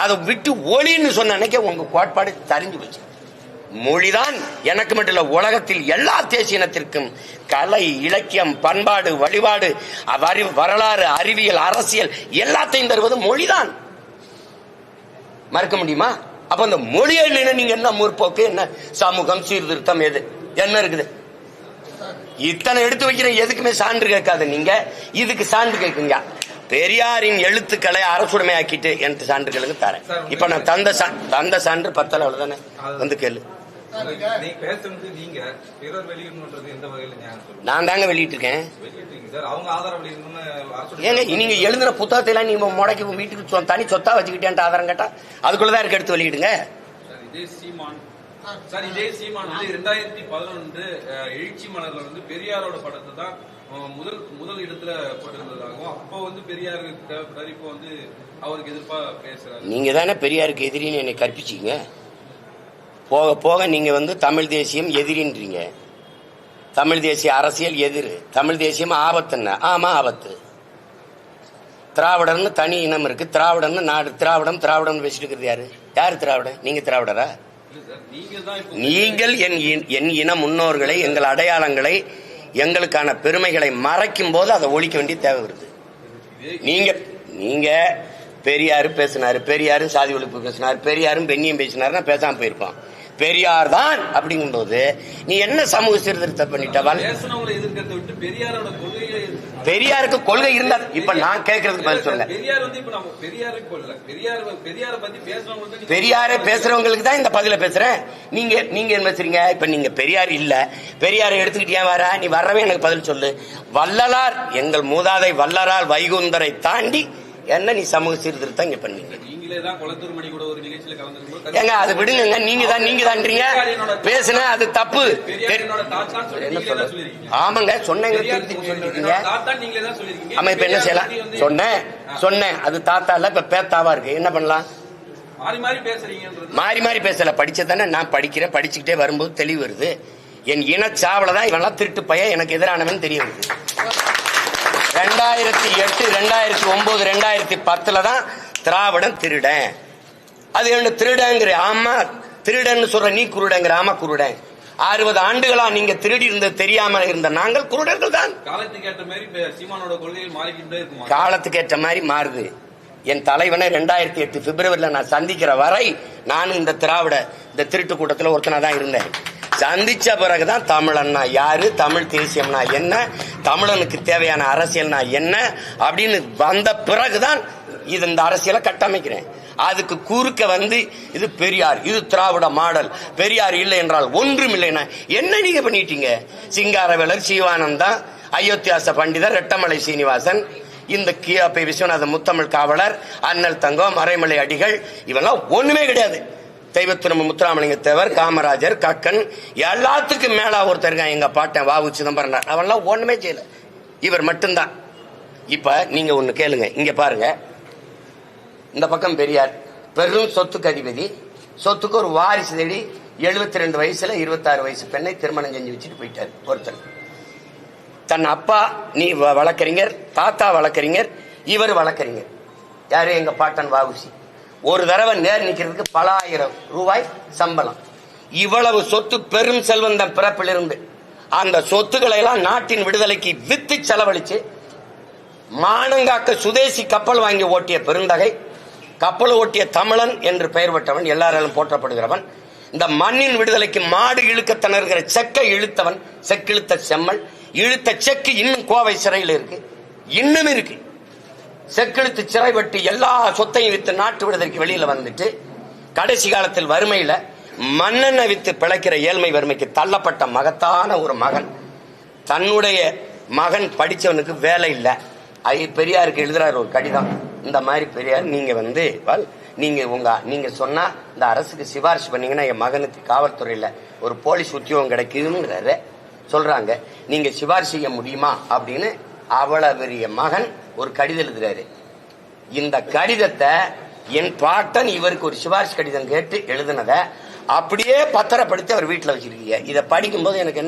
அதை விட்டு ஒளின்னு சொன்ன அன்னைக்கு உங்க கோட்பாடு தெரிஞ்சு போச்சு. மொழிதான் எனக்கு மட்டும் இல்ல, உலகத்தில் எல்லா தேசிய இனத்திற்கும் கலை, இலக்கியம், பண்பாடு, வழிபாடு, வரலாறு, அறிவியல், அரசியல் எல்லாத்தையும் தருவது மொழிதான். மறுக்க முடியுமா? அப்ப அந்த மொழியை நீங்க என்ன முற்போக்கு, என்ன சமூகம், சீர்திருத்தம், எது என்ன இருக்குது? இத்தனை எடுத்து வைக்கிற எதுக்குமே சான்று கேட்காது. நீங்க இதுக்கு சான்று கேட்குங்க. பெரியாரின் எழுத்துக்களை அரசுடைமையாக்கிட்டு எனக்கு சான்றுகளுக்கு தரேன். இப்ப நான் தந்த சான்று 10 அவ்வளவுதானே, வந்து கேளு. நான் தாங்க வெளியிட்டு இருக்கேன். ஏங்க நீங்க எழுதுற புத்தகத்தை எல்லாம் நீங்க முடக்கி வீட்டுக்கு தனி சொத்தா வச்சுக்கிட்டேன் ஆதாரம் கேட்டா அதுக்குள்ளதான் இருக்கு, எடுத்து வெளியிடுங்க. சார், இதே சீமான் வந்து 2011 எழுச்சி மலர்ல வந்து பெரியாரோட படத்தை தான் முதல் இடத்துல போட்டிருந்ததாகவும், அப்போ வந்து பெரியாருக்கு தேவைப்படாது, இப்போ வந்து அவருக்கு எதிர்ப்பா பேசுறாரு. நீங்க தானே பெரியாருக்கு எதிரின்னு என்னை கற்பிச்சீங்க. போக போக நீங்க வந்து தமிழ் தேசியம் எதிரின்றீங்க. தமிழ் தேசிய அரசியல் எதிர், தமிழ் தேசியம் ஆபத்துன்னா ஆமா ஆபத்து. திராவிடர்னு தனி இனம் இருக்கு. திராவிடம்னு நாடு, திராவிடம் பேசிட்டு இருக்கிறது யாரு? யாரு திராவிடன்? நீங்க திராவிடரா? நீங்கள் என் இன முன்னோர்களை, எங்கள் அடையாளங்களை, எங்களுக்கான பெருமைகளை மறைக்கும் போது அதை ஒழிக்க வேண்டிய தேவை வருது. நீங்க பெரியாரு பேசினாரு, பெரியாரும் சாதி ஒழிப்பு பேசினாரு, பெரியாரும் பெண்ணியம் பேசினாருன்னா பேசாம போயிருப்பான். பெரியார் தான் அப்படிங்கும் போது நீ என்ன சமூக சீர்திருத்தம் பண்ணிட்டவள்? பெரியாருக்கு கொள்கை இருந்தா இப்ப நான் கேட்கறதுக்கு பதில் சொல்ல. பெரியாரை பேசுறவங்களுக்கு தான் இந்த பதில பேசுறேன். நீங்க என்ன பேசுறீங்க? இப்ப நீங்க பெரியார் இல்ல, பெரியாரை எடுத்துக்கிட்டியா வர, நீ வரவே எனக்கு பதில் சொல்லு. வள்ளலார், எங்கள் மூதாதை வள்ளலார் வைகுந்தரை தாண்டி என்ன நீ சமூக சீர்திருத்தம் இங்க பண்ணீங்க? ஏங்க அது விடுங்க. நீங்க தான்றீங்க பேசுன அது தப்பு. என்ன சொல்ல? ஆமாங்க சொன்னீங்க, சொல்லிருக்கீங்க. ஆமா இப்ப என்ன செய்யலாம்? சொன்னேன் அது தாத்தா இல்ல, இப்ப பேத்தாவா இருக்கு. என்ன பண்ணலாம்? மாறி மாறி பேசல. படிச்சதானே நான் படிக்கிறேன். படிச்சுக்கிட்டே வரும்போது தெளிவு வருது. என் இனச்சாவலதான் இவெல்லாம் திருட்டு பையன் எனக்கு எதிரானவன் தெரிய வருது. 2008, 2009, 2010 தான் திராவிடன் திருடன். அது என்ன திருடங்கிற? ஆமா திருடன் சொல்ற, நீ குருடங்கிற. ஆமா குருடன். 60 ஆண்டுகளா நீங்க திருடி இருந்தது தெரியாம இருந்த நாங்கள் குருடர்கள் தான். காலத்துக்கு ஏற்ற மாதிரி மாறுது. என் தலைவனை 2008 பிப்ரவரியில நான் சந்திக்கிற வரை நானும் இந்த திருட்டு கூட்டத்தில் ஒருத்தனா தான் இருந்தேன். சந்திச்ச பிறகுதான் தமிழன்னா யாரு, தமிழ் தேசியம்னா என்ன, தமிழனுக்கு தேவையான அரசியல்னா என்ன அப்படின்னு வந்த பிறகுதான் இது இந்த அரசியலை கட்டமைக்கிறேன். அதுக்கு குறுக்க வந்து இது பெரியார், இது திராவிட மாடல், பெரியார் இல்லை என்றால் ஒன்றும் இல்லைன்னா என்ன நீங்க பண்ணிட்டீங்க? சிங்காரவேலர், சிவானந்தா, அயோத்தியாச பண்டிதர், ரெட்டமலை சீனிவாசன், இந்த கியாபை விஸ்வநாத முத்தமிழ் காவலர், அண்ணல் தங்கம், மறைமலை அடிகள், இவெல்லாம் ஒண்ணுமே கிடையாது. தெய்வத்திரும்ப முத்துராமலிங்க தேவர், காமராஜர், கக்கன், எல்லாத்துக்கும் மேல ஒருத்தர் இருக்கான் எங்க பாட்டன் வாவு சிதம்பரம். அவெல்லாம் ஒண்ணுமே செய்யல, இவர் மட்டும்தான். இப்ப நீங்க ஒண்ணு கேளுங்க, இங்க பாருங்க. இந்த பக்கம் பெரியார் பெரும் சொத்துக்கு அதிபதி. சொத்துக்கு ஒரு வாரிசு தேடி 72 வயசுல 26 வயசு பெண்ணை திருமணம் செஞ்சு வச்சுட்டு போயிட்டார் ஒருத்தர். தன் அப்பா நீ வழக்கறிஞர், தாத்தா வழக்கறிஞர், இவர் வழக்கறிஞர். யாரு? எங்க பாட்டன் வஉசி. ஒரு தடவை நேர் நிக்கிறதுக்கு பல ஆயிரம் ரூபாய் சம்பளம். இவ்வளவு சொத்து, பெரும் செல்வந்தன் பிறப்பிலிருந்து அந்த சொத்துக்களை எல்லாம் நாட்டின் விடுதலைக்கு வித்து செலவழிச்சு மானங்காக்க சுதேசி கப்பல் வாங்கி ஓட்டிய பெருந்தகை, கப்பல் ஓட்டிய தமிழன் என்று பெயர் பெற்றவன், எல்லாராலும் போற்றப்படுகிறவன். இந்த மண்ணின் விடுதலைக்கு மாடு இழுக்க திணறுகிற செக்கை இழுத்தவன், செக்கிழுத்த செம்மல். இழுத்த செக்கு இன்னும் கோவை சிறையில் இருக்கு, இன்னும் இருக்கு. செக்கிழுத்து சிறை வெட்டி எல்லா சொத்தையும் வித்து நாட்டு விடுதலைக்கு வெளியில வந்துட்டு கடைசி காலத்தில் வறுமையில மண்ணெண்ணெய் வித்து பிழைக்கிற ஏழ்மை வறுமைக்கு தள்ளப்பட்ட மகத்தான ஒரு மகன். தன்னுடைய மகன் படிச்சவனுக்கு வேலை இல்லை. பெரியாருக்கு எழுதுறாரு ஒரு கடிதம். இந்த மாதிரி பெரியார், நீங்க சொன்னா இந்த அரசுக்கு சிபாரிசு பண்ணீங்கன்னா என் மகனுக்கு காவல்துறையில ஒரு போலீஸ் உத்தியோகம் கிடைக்குதுங்கிறாரு சொல்றாங்க. நீங்க சிபாரிசு செய்ய முடியுமா அப்படின்னு அவ்வளவு பெரிய மகன் ஒரு கடிதம் எழுதுறாரு. இந்த கடிதத்தை என் பாட்டன் இவருக்கு ஒரு சிபாரிசு கடிதம் கேட்டு எழுதுனதை அப்படியே பத்திரப்படுத்தி அவர் வீட்டில் வச்சிருக்கீங்க. இதை படிக்கும்போது எனக்கு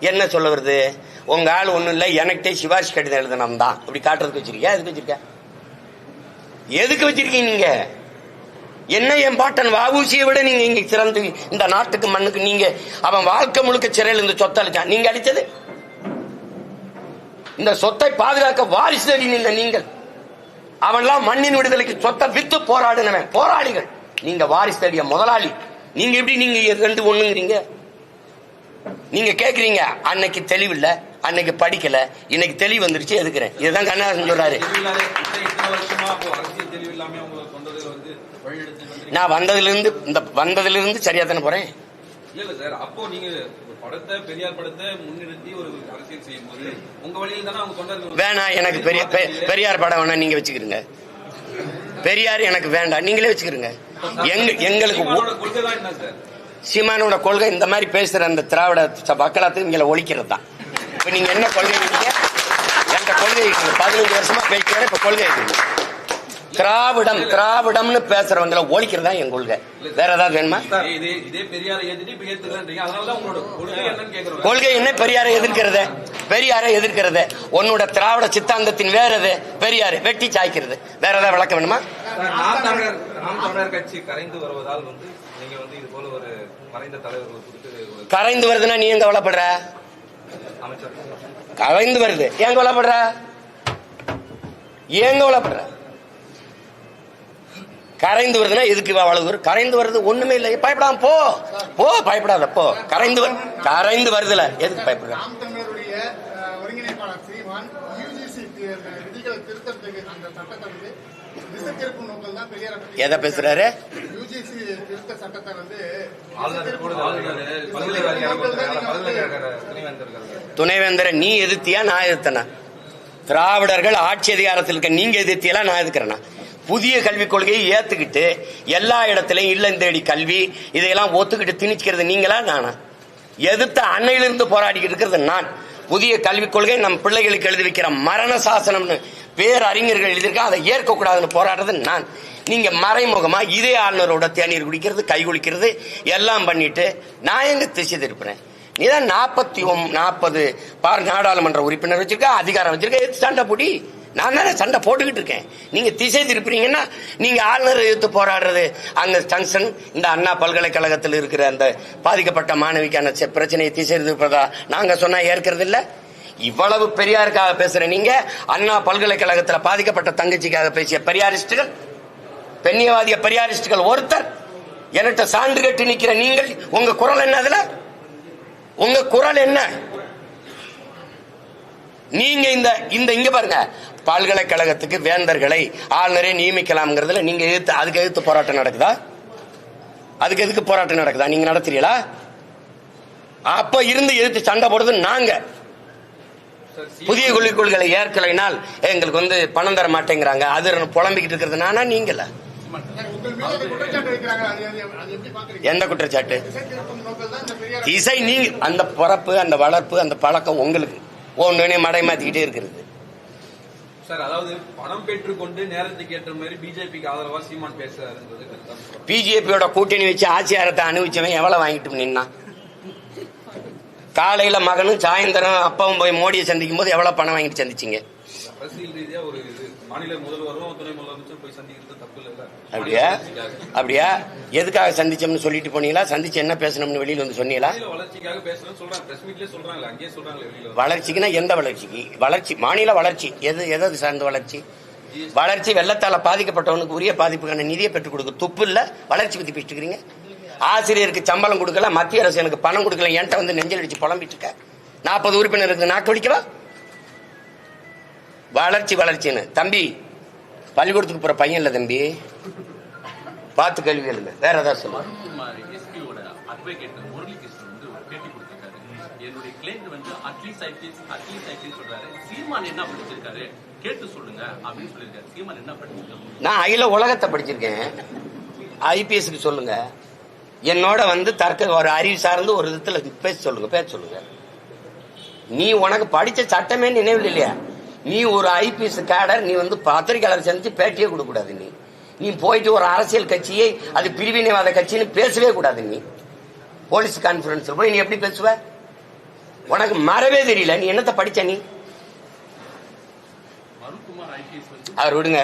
என்ன சொல்ல வருது? உங்க ஆள் ஒண்ணும் இல்லை, எனக்கிட்டே சிபாரிசு கடிதம் எழுதணும் தான் அப்படி காட்டுறதுக்கு வச்சிருக்கியா? எதுக்கு வச்சிருக்க? எதுக்கு வச்சிருக்கீங்க நீங்க? என்ன என் பாட்டன் வஉசியை விட நீங்க இங்க சிறந்து இந்த நாட்டுக்கு மண்ணுக்கு நீங்க அவன் வாழ்க்கை முழுக்க சிறையில் இருந்து சொத்தை அளிச்சான். நீங்க அளித்தது இந்த சொத்தை பாதுகாக்க வாரிசு தேடி நின்ற நீங்கள். அவன்லாம் மண்ணின் விடுதலைக்கு சொத்தை வித்து போராடினவன், போராளிகள். நீங்க வாரிசு தேடிய முதலாளி. நீங்க எப்படி நீங்க ரெண்டு ஒண்ணுங்கிறீங்க? நீங்க கேக்குறீங்க அன்னைக்கு தெளிவில்லை, அன்னைக்கு படிக்கல, இன்னைக்கு தெளிவு வந்துருச்சு எதுக்குறேன். இதுதான் கண்ணதாசன் சொல்றாரு. நான் வந்ததிலிருந்து சரியா தானே போறேன். இல்ல சார், அப்போ நீங்க பெரியார் படத்தை முன்னிறுத்தி ஒரு அரசியல் செய்யும் போது உங்க வழியில் தானே அவங்க தொண்டர்கள் வேணாம், எனக்கு பெரியார் படம் வேணா, நீங்க வச்சுக்கிறீங்க. பெரியார் எனக்கு வேண்டாம், நீங்களே வச்சுக்கிறீங்க. எங்களுக்கு கொள்கை தான் என்ன சார்? சீமானோட கொள்கை இந்த மாதிரி பேசுற அந்த திராவிட மக்களாத்துக்கு இங்க ஒழிக்கிறது தான். இப்ப நீங்க என்ன கொள்கை? என்கிட்ட கொள்கை 15 வருஷமா பேசுறேன். இப்ப கொள்கை திராவிடம்னு பேசுறவங்களை ஒழிக்கிறதா என் கொள்கை. வேற ஏதாவது வேணுமா? கொள்கை என்ன? பெரியாரை எதிர்க்கிறது. பெரியாரை எதிர்க்கிறது உன்னோட திராவிட சித்தாந்தத்தின் வேற எது? பெரியாரை வெட்டி சாய்க்கிறது. வேற ஏதாவது விளக்க வேணுமா? நாம் தமிழர் கட்சி கரைந்து வருவதால் நீங்க இது போல ஒரு மறைந்த தலைவர்கள் கரைந்து வருதுன்னா நீ எங்க கவலைப்படுற? கரைந்து வருது ஏன் கவலைப்படுற? ஏன் கவலைப்படுற? கரைந்து வருதுன்னா எதுக்கு அவ்வளவு? கரைந்து வருது ஒண்ணுமே இல்லை, பயப்படாம போ. பயப்படாத போ. கரைந்து வருதுல எதுக்கு பயப்படுற? ஒருங்கிணைப்பாளர் சீமான் யுஜிசி விதிகளை திருத்தத்துக்கு அந்த சட்டத்தை திசை திருப்பும் நோக்கம் தான் பெரியாரை பத்தி எதை பேசுறாரு? யுஜிசி திருத்த சட்டத்தை துணைவேந்தரை நீ எதிர்த்தியா நான் எதிர்த்தனா? திராவிடர்கள் ஆட்சி அதிகாரத்தில் இருக்க நீங்க எதிர்த்தியெல்லாம் நான் எதிர்க்கிறேன்னா? புதிய கல்விக் கொள்கையை ஏத்துக்கிட்டு எல்லா இடத்திலையும் இல்லம் தேடி கல்வி இதையெல்லாம் ஒத்துக்கிட்டு திணிக்கிறது நீங்களா நானா? எதிர்த்த அன்னையிலிருந்து போராடிக்கிட்டு இருக்கிறது நான். புதிய கல்விக் கொள்கை நம் பிள்ளைகளுக்கு எழுதி வைக்கிற மரண சாசனம்னு பேரறிஞர்கள் எழுதியிருக்கா, அதை ஏற்கக்கூடாதுன்னு போராடுறது நான். நீங்க மறைமுகமா இதே ஆளுநரோட தேநீர் குடிக்கிறது, கை குளிக்கிறது எல்லாம் பண்ணிட்டு நான் எங்க திசை திருப்புறேன்? நீதான் 40 நாடாளுமன்ற உறுப்பினர் வச்சிருக்க, அதிகாரம் வச்சிருக்க, சண்டை போடி. நான் தானே சண்டை போட்டுக்கிட்டு இருக்கேன். நீங்க திசை திருப்புறீங்கன்னா நீங்க ஆளுநர் எதிர்த்து போராடுறது அங்க ஜங்ஷன் இந்த அண்ணா பல்கலைக்கழகத்தில் இருக்கிற அந்த பாதிக்கப்பட்ட மாணவிக்கான பிரச்சனையை திசை திருப்பதா நாங்க சொன்னா ஏற்கிறது இல்ல. இவ்வளவு பெரியாருக்காக பேசுற நீங்க அண்ணா பல்கலைக்கழகத்தில் பாதிக்கப்பட்ட தங்கச்சிக்காக பேசிய பெரியாரிஸ்டுகள், பெண்ணியவாதிய பெரியாரிஸ்டுகள் ஒருத்தர் என்கிட்ட சான்று கட்டி நிக்கிற நீங்கள் உங்க குரல் என்ன? அதுல உங்க குரல் என்ன? நீங்க இங்க பாருங்க, பல்கலைக்கழகத்துக்கு வேந்தர்களை ஆளுநரே நியமிக்கலாம்ங்கிறதுல நீங்க அதுக்கு எதிர்த்து போராட்டம் நடக்குதா? அதுக்கு எதுக்கு போராட்டம் நடக்குதா? நீங்க நடத்துறீங்களா? அப்ப இருந்து எதிர்த்து சண்டை போடுறது நாங்க. புதிய கல்விக் கொள்கைகளை ஏற்கலைனால் எங்களுக்கு பணம் தர மாட்டேங்கிறாங்க, அது புலம்பிக்கிட்டு இருக்கிறது நானா நீங்கள? எந்த குற்றச்சாட்டு? இசை நீங்க அந்த பிறப்பு அந்த வளர்ப்பு அந்த பழக்கம் உங்களுக்கு ஒன்றுனே மடை மாத்திக்கிட்டே இருக்கிறது. சார், அதாவது பணம் பெற்றுக்கொண்டு நேரத்துக்கு ஏற்ற மாதிரி பிஜேபிக்கு ஆதரவா சீமான் பேசுறாரு. பிஜேபியோட கூட்டணி வச்சு ஆட்சியாரத்தை அனுபவிச்சவன் எவ்வளவு வாங்கிட்டு நின்னா? காலையில மகனும் சாயந்தரம் அப்பாவும் போய் மோடியை சந்திக்கும் போது எவ்வளவு பணம் வாங்கிட்டு சந்திச்சீங்க? அரசியல் ரீதியா ஒரு இது மாநில முதல்வரும் துணை முதலமைச்சரும் போய் சந்திக்கிறது தப்பு இல்ல. அப்படியா? எதுக்காக சந்திச்சோம்னு சொல்லிட்டு போனீங்களா? சந்திச்சு என்ன பேசணும்னு வெளியில வந்து சொன்னீங்களா? வளர்ச்சிக்காக பேசணும்னு சொல்றாங்க, பிரஸ் மீட்லயே சொல்றாங்க, அங்கேயே சொல்றாங்க வெளியில. வளர்ச்சிக்குன்னா எந்த வளர்ச்சிக்கு? வளர்ச்சி மாநில வளர்ச்சி எது சார்ந்த வளர்ச்சி? வளர்ச்சி வெள்ளத்தால பாதிக்கப்பட்டவனுக்கு உரிய பாதிப்புக்கான நிதியை பெற்றுக் கொடுக்க துப்பு இல்ல. வளர்ச்சி பத்தி பேசிட்டு இருக்கீங்க. ஆசிரியருக்கு சம்பளம் கொடுக்கல, மத்திய அரசு எனக்கு பணம் கொடுக்கல, என்கிட்ட வந்து நெஞ்சல் அடிச்சு புலம்பிட்டு இருக்க. 40 உறுப்பினருக்கு நாக்கு வலிக்கவா? வளர்ச்சின்னு தம்பி, பள்ளிக்கூடத்துக்கு போற பையன் இல்ல தம்பி, பார்த்து கேள்வி எழுங்க. வேற ஏதாவது சொல்லுங்க. என்னுடைய கிளைண்ட் வந்து அட்லீஸ்ட் ஐபிஎஸ் சொல்றாரு. சீமான் என்ன படிச்சிருக்காரு கேட்டு சொல்லுங்க அப்படின்னு சொல்லியிருக்காரு. சீமான் என்ன படிச்சிருக்காரு? நான் அகில உலகத்தை படிச்சிருக்கேன். ஐபிஎஸ்க்கு சொல்லுங்க. என்னோட வந்து ஒரு அறிவு சார்ந்து ஒரு விதத்துல பேச சொல்லுங்க. நீ உனக்கு படிச்ச சட்டமே நினைவில் இல்லையா? நீ ஒரு ஐபிஎஸ் கேடர், நீ வந்து பத்திரிகையாளர் சந்திச்சு பேட்டியே கொடுக்க கூடாது. நீ போயிட்டு ஒரு அரசியல் கட்சியை அது பிரிவினைவாத கட்சின்னு பேசவே கூடாது. நீ போலீஸ் கான்பரன்ஸ்ல போய் நீ எப்படி பேசுவ? உனக்கு மறவே தெரியல. நீ என்னத்த படிச்ச? நீ அவர் விடுங்க.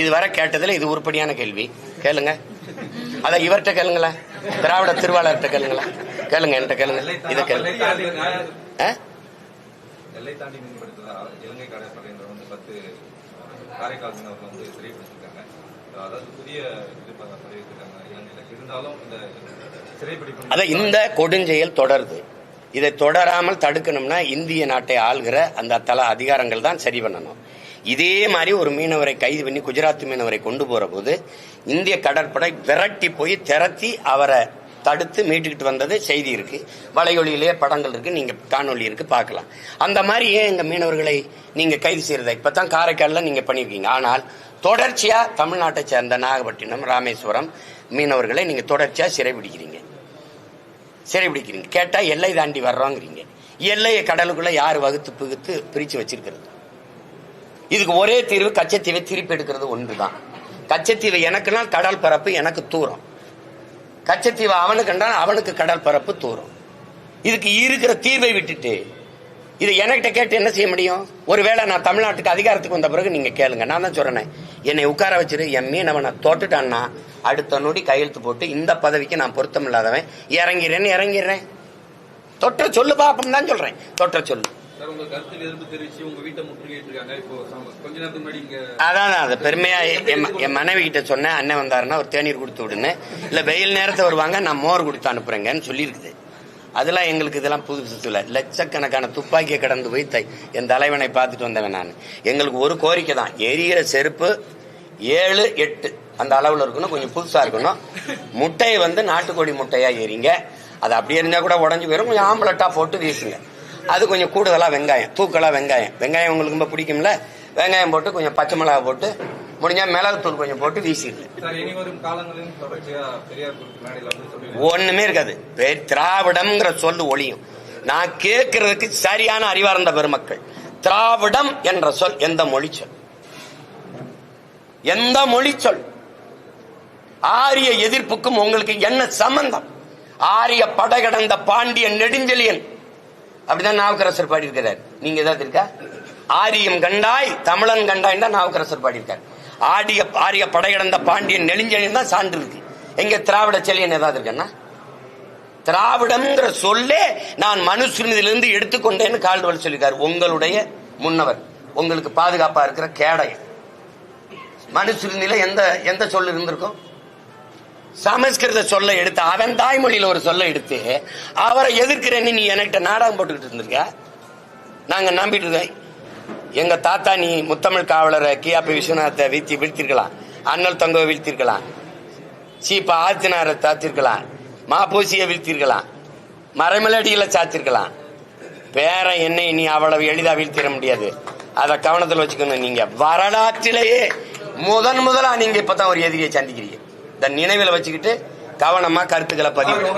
இதுவரை கேட்டதுல இது உருப்படியான கேள்வி. கேளுங்க. அத இவர்கிட்ட கேளுங்களேன், திராவிட திருவாளர்கிட்ட கேளுங்களேன். கேளுங்க, என்கிட்ட கேளுங்க. இதை கேளுங்க. எல்லை தாண்டி மீன்பிடித்ததா இலங்கை கடற்படையினர் வந்து 10 காரைக்கால் மீனவர்கள் வந்து சிறைப்பிடிச்சிருக்காங்க. அதாவது புதிய இது பதிவிட்டிருக்காங்க இலங்கையில. இருந்தாலும் இந்த சிறைப்பிடிப்பு அத இந்த கொடுஞ்செயல் தொடருது. இதை தொடராமல் தடுக்கணும்னா இந்திய நாட்டை ஆள்கிற அந்த தல அதிகாரங்கள் தான் சரி பண்ணணும். இதே மாதிரி ஒரு மீனவரை கைது பண்ணி குஜராத் மீனவரை கொண்டு போற போது இந்திய கடற்படை விரட்டி போய் திரட்டி அவரை தடுத்து மீட்டுக்கிட்டு வந்தது செய்தி இருக்கு, வலையொலியிலேயே படங்கள் இருக்கு, நீங்க காணொலி இருக்கு, பார்க்கலாம். அந்த மாதிரி ஏன் எங்க மீனவர்களை நீங்க கைது செய்யறத இப்பதான் காரைக்காலில் நீங்க பண்ணிருக்கீங்க. ஆனால் தொடர்ச்சியா தமிழ்நாட்டை சேர்ந்த நாகப்பட்டினம், ராமேஸ்வரம் மீனவர்களை நீங்க தொடர்ச்சியா சிறைபிடிக்கிறீங்க. கேட்டா எல்லை தாண்டி வர்றோங்கிறீங்க. எல்லையை கடலுக்குள்ள யார் வகுத்து பிரிச்சு வச்சிருக்கிறது? இதுக்கு ஒரே தீர்வு கச்சத்தீவை திருப்பி எடுக்கிறது ஒன்றுதான். கச்சத்தீவை எனக்குன்னா கடல் பரப்பு எனக்கு தூரம், கச்சத்தீவை அவனுக்கு அவனுக்கு கடல் பரப்பு தூரம். இதுக்கு இருக்கிற தீர்வை விட்டுட்டு இதை என்கிட்ட கேட்டு என்ன செய்ய முடியும்? ஒருவேளை நான் தமிழ்நாட்டுக்கு அதிகாரத்துக்கு வந்த பிறகு நீங்க கேளுங்க. நான் தான் சொல்றேன், என்னை உட்கார வச்சிரு, என் மீனவனை தோட்டுட்டான்னா அடுத்த நொடி கையெழுத்து போட்டு இந்த பதவிக்கு நான் பொருத்தம் இல்லாதவன் இறங்கிறேன். தொற்ற சொல்லு பாப்பம் தான் சொல்றேன். தொற்ற சொல்லு. அதான் அது பெருமையா என் மனைவி கிட்ட சொன்னேன். அண்ணன் வந்தாருன்னா ஒரு தேநீர் கொடுத்து விடுன்னு, இல்ல வெயில் நேரத்தை வருவாங்க, நான் மோர் கொடுத்து அனுப்புறேங்கன்னு சொல்லியிருக்குது. அதெல்லாம் எங்களுக்கு இதெல்லாம் புதுசு இல்ல. லட்சக்கணக்கான துப்பாக்கியை கடந்து போய் என் தலைவனை பார்த்துட்டு வந்தவன் நான். எங்களுக்கு ஒரு கோரிக்கை தான், எரியிற செருப்பு 7, 8 அந்த அளவுல இருக்கணும், கொஞ்சம் புதுசா இருக்கணும். முட்டையை வந்து நாட்டுக்கோழி முட்டையா எரிங்க. அது அப்படியே இருந்தா கூட உடஞ்சு போயிடும். கொஞ்சம் ஆம்பளட்டா போட்டு வீசுங்க. அது கொஞ்சம் கூடுதலா வெங்காயம், தூக்கலா வெங்காயம் உங்களுக்கு ரொம்ப பிடிக்கும்ல, வெங்காயம் போட்டு கொஞ்சம் பச்சை மிளகா போட்டு முடிஞ்சா மிளகுத்தூள் கொஞ்சம் போட்டு வீசிடுது. ஒண்ணுமே இருக்காது. திராவிடம்ங்கிற சொல்லு ஒளியும். நான் கேட்கறதுக்கு சரியான அறிவார்ந்த பெருமக்கள், திராவிடம் என்ற சொல் எந்த மொழி சொல்? ஆரிய எதிர்ப்புக்கும் உங்களுக்கு என்ன சம்பந்தம்? ஆரிய படை கடந்த பாண்டிய நெடுஞ்செழியன் அப்படிதான் நாவுக்கரசர் பாடி இருக்கிறார். நீங்க ஏதாவது இருக்கா? ஆரியம் கண்டாய் தமிழன் கண்டாய் தான் நாவுக்கரசர் பாடி இருக்கார். ஆரிய படை கடந்த பாண்டியன் நெடுஞ்செழியன் தான் சான்று இருக்கு. எங்க திராவிட செழியன் ஏதாவது இருக்கா? திராவிடம்ங்கிற சொல்லே நான் மனுஸ்மிருதியிலிருந்து எடுத்துக்கொண்டேன்னு கால்டுவல் சொல்லியிருக்காரு. உங்களுடைய முன்னவர், உங்களுக்கு பாதுகாப்பா இருக்கிற கேடயம். மனுஸ்மிருதியில எந்த சொல் இருந்திருக்கும்? சமஸ்கிருத சொல்ல எடுத்து, அவன் தாய்மொழியில ஒரு சொல்ல எடுத்து அவரை எதிர்க்கிறேன்னு நீ என்கிட்ட நாடகம் போட்டுக்கிட்டு இருந்திருக்க. நாங்க நம்பிட்டு இருக்கோம். எங்க தாத்தா நீ முத்தமிழ் காவலரை கியாபி விஸ்வநாத்தை வீழ்த்திருக்கலாம், அண்ணல் தங்கவை வீழ்த்திருக்கலாம், சீப்பா ஆத்தினாரை தாத்திருக்கலாம், மாப்பூசியை வீழ்த்திருக்கலாம், மறைமலடிகளை சாத்திருக்கலாம். பேர என்னை நீ அவ்வளவு எளிதா வீழ்த்திட முடியாது. அதை கவனத்தில் வச்சுக்கணும். நீங்க வரலாற்றிலேயே முதலா நீங்க இப்பதான் ஒரு எதிரியை சந்திக்கிறீங்க. நினைவில் வச்சுக்கிட்டு கவனமா கருத்துக்களை பதிவு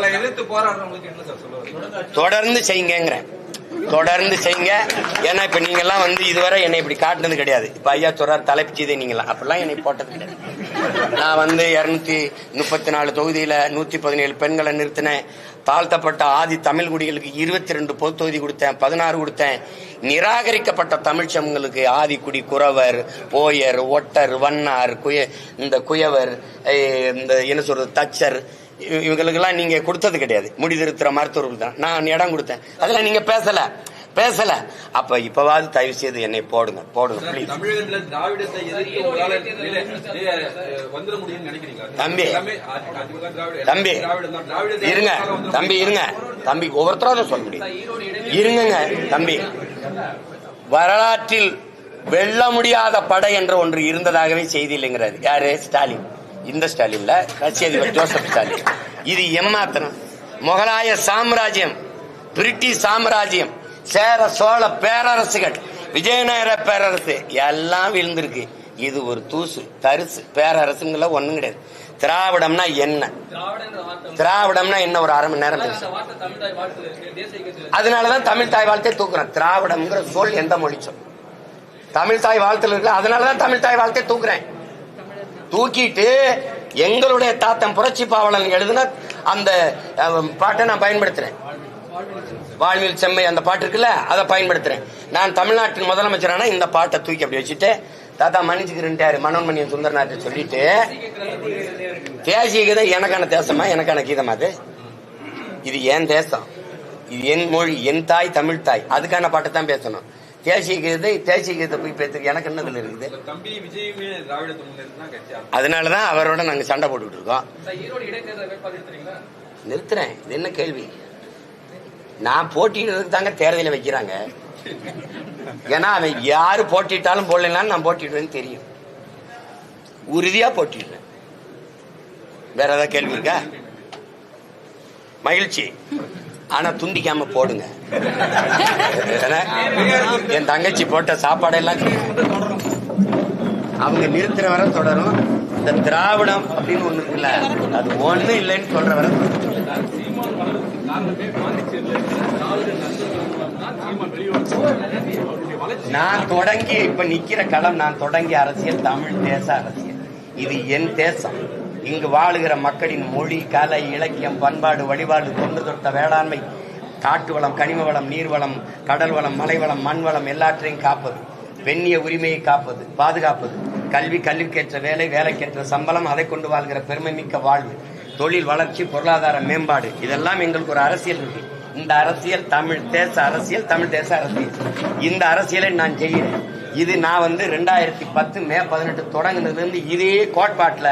தொடர்ந்து செய்யுங்கிறேன். தொடர்ந்து செய்யுங்க. ஏன்னா இப்ப நீங்க எல்லாம் வந்து இதுவரை என்னை இப்படி காட்டுனது கிடையாது. இப்ப ஐயா சொல்றாரு தலைப்பு செய்தே நீங்களாம், அப்படிலாம் என்னை போட்டது கிடையாது. நான் வந்து 234 தொகுதியில 117 பெண்களை நிறுத்தினேன். தாழ்த்தப்பட்ட ஆதி தமிழ் குடிகளுக்கு 22 பொது தொகுதி கொடுத்தேன், 16 கொடுத்தேன். நிராகரிக்கப்பட்ட தமிழ் சமூகங்களுக்கு ஆதிக்குடி, குறவர், போயர், ஒட்டர், வண்ணார், இந்த குயவர், இந்த என்ன சொல்றது தச்சர், இவங்களுக்கெல்லாம் நீங்க கொடுத்தது கிடையாது. முடிதிருத்துற மருத்துவர்கள் தான் நான் இடம் கொடுத்தேன். அதெல்லாம் நீங்க பேசல. அப்ப இப்பவாது தயவு செய்து என்னை போடுங்க ப்ளீஸ். தமிழகத்துல திராவிடத்தை எதிர்த்து உங்களால வந்துட முடியும்னு நினைக்கிறீங்களா? தம்பி இருங்க தம்பி, ஒவ்வொருத்தரும் சொல்ல முடியும். இருங்க தம்பி, வரலாற்றில் வெல்ல முடியாத படை என்ற ஒன்று இருந்ததாகவே செய்தி இல்லைங்கிறாரு. யாரு? ஸ்டாலின். இந்த ஸ்டாலின்ல ரஷ்ய அதிபர் ஜோசப் ஸ்டாலின். இது ஏமாத்தனம். முகலாய சாம்ராஜ்யம், பிரிட்டிஷ் சாம்ராஜ்யம், சேர சோழ பேரரசுகள், விஜயநகர பேரரசு எல்லாம் விழுந்திருக்கு. இது ஒரு தூசு தரிசு. பேரரசுங்கள ஒண்ணும் கிடையாது. திராவிடம்னா என்ன? திராவிடம்னா என்ன? ஒரு அரை மணி நேரம் பேசு. அதனாலதான் தமிழ் தாய் வாழ்த்தை தூக்குறேன். திராவிடம்ங்கிற சொல் எந்த மொழி சொல்? தமிழ் தாய் வாழ்த்துல இருக்கு. அதனாலதான் தமிழ் தாய் வாழ்த்தை தூக்குறேன். தூக்கிட்டு எங்களுடைய தாத்தன் புரட்சி பாவலன் எழுதின அந்த பாட்டை நான் பயன்படுத்துறேன். வாழ்வில் செம்மை அந்த பாட்டு இருக்குல்ல, அதை பயன்படுத்துறேன். நான் தமிழ்நாட்டின் முதலமைச்சரான இந்த பாட்டை தூக்கி அப்படி வச்சுட்டு தாத்தா மன்னிச்சுக்கிறேன்ட்டாரு மனோன்மணியன் சுந்தரநாட்டை சொல்லிட்டு, தேசிய கீதம் எனக்கான தேசமா, எனக்கான கீதமா? அது இது என் தேசம், இது என் மொழி, என் தாய் தமிழ் தாய், அதுக்கான பாட்டை தான் பேசணும். தேசிய கீதத்தை போய் பேசுறது எனக்கு என்னதுல இருக்குது? அதனாலதான் அவரோட நாங்க சண்டை போட்டுக்கிட்டு இருக்கோம். நிறுத்துறேன். இது என்ன கேள்வி? நான் போட்டிடுறதுக்கு தாங்க தேர்தலை வைக்கிறாங்க. ஏன்னா அவன் யாரு போட்டிட்டாலும் போடலாம், நான் போட்டிடுவேன்னு தெரியும். உறுதியா போட்டிடுறேன். வேற ஏதாவது கேள்வி இருக்கா? மகிழ்ச்சி. ஆனா துண்டிக்காம போடுங்க. என் தங்கச்சி போட்ட சாப்பாடெல்லாம் அவங்க நிறுத்துற வரை தொடரும். இந்த திராவிடம் அப்படின்னு ஒண்ணு இருக்குல்ல, அது ஒண்ணு இல்லைன்னு சொல்ற வரை நான் தொடங்கி இப்ப நிக்கிற களம், நான் தொடங்கிய அரசியல் தமிழ் தேச அரசியல். இது என் தேசம். இங்கு வாழுகிற மக்களின் மொழி, கலை, இலக்கியம், பண்பாடு, வழிபாடு, தொன்று தொட்ட வேளாண்மை, காட்டு வளம், கனிம வளம், நீர்வளம், கடல் வளம், மலை வளம், மண் வளம் எல்லாற்றையும் காப்பது, பெண்ணிய உரிமையை காப்பது, பாதுகாப்பது, கல்விக்கேற்ற வேலை, வேலைக்கேற்ற சம்பளம், அதை கொண்டு வாழ்கிற பெருமை மிக்க வாழ்வு, தொழில் வளர்ச்சி, பொருளாதார மேம்பாடு, இதெல்லாம் எங்களுக்கு ஒரு அரசியல் இருக்கு. இந்த அரசியல் தமிழ் தேச அரசியல், தமிழ் தேச அரசியல். இந்த அரசியலை நான் செய்கிறேன். இது நான் 2010 மே 18 தொடங்கினதுல இருந்து இதே கோட்பாட்டுல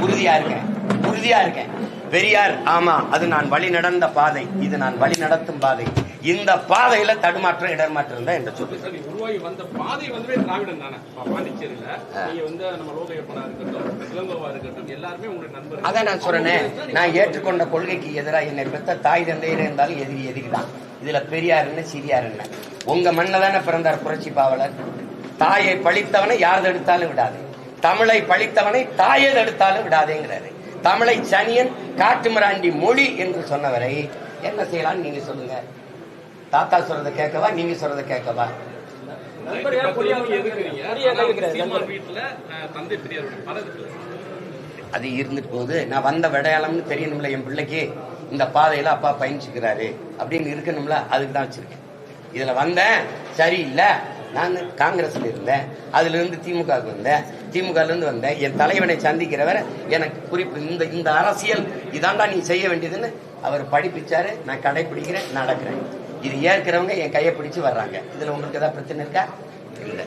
உறுதியா இருக்கேன். பெரியார், ஆமா, அது நான் வழி நடந்த பாதை, இது நான் வழி நடத்தும் பாதை. இந்த பாதையில தடுமாற்றம் இடர்மாற்றம் தான் என்று சொல்லு. உருவாகி வந்த பாதை திராவிடம் தானே. பாண்டிச்சேரியில நீங்க நம்ம லோகையப்பனா இருக்கட்டும், இளங்கோவா இருக்கட்டும், எல்லாருமே உங்களுக்கு நண்பர். அதான் நான் சொல்றேன். நான் ஏற்றுக்கொண்ட கொள்கைக்கு எதிராக என்னை பெற்ற தாய் தந்தையில இருந்தாலும் எதிரிதான். இதுல பெரியார் என்ன, சிறியார் என்ன? உங்க மண்ண தானே பிறந்தார் புரட்சி பாவலர். தாயை பழித்தவனை யார் தடுத்தாலும் விடாது, தமிழை பழித்தவனை தாயை தடுத்தாலும் விடாதேங்கிறாரு. தமிழை சனியன், காட்டுமிராண்டி மொழி என்று சொன்னவரை என்ன செய்யலாம் நீங்க சொல்லுங்க. தாத்தா சொல்றதை கேட்கவா, நீங்க சொல்றதை கேட்கவா? அது இருந்துட்டு போகுது. நான் வந்த விடையாளம்னு தெரியணும்ல என் பிள்ளைக்கு. இந்த பாதையில அப்பா பயணிச்சுக்கிறாரு அப்படின்னு இருக்கணும்ல, அதுக்கு தான் வச்சிருக்கேன். இதுல வந்தேன் சரியில்லை. நான் காங்கிரஸ்ல இருந்தேன், அதுல இருந்து திமுகவுக்கு வந்தேன், திமுக இருந்து வந்தேன். என் தலைவனை சந்திக்கிறவர் எனக்கு குறிப்பு இந்த அரசியல் இதாண்டா நீ செய்ய வேண்டியதுன்னு அவர் படிப்பிச்சாரு. நான் கடைபிடிக்கிறேன், நடக்கிறேன். இது ஏற்கிறவங்க என் கையை பிடிச்சு வர்றாங்க. இதுல உங்களுக்கு ஏதாவது பிரச்சனை இருக்கா? இல்ல.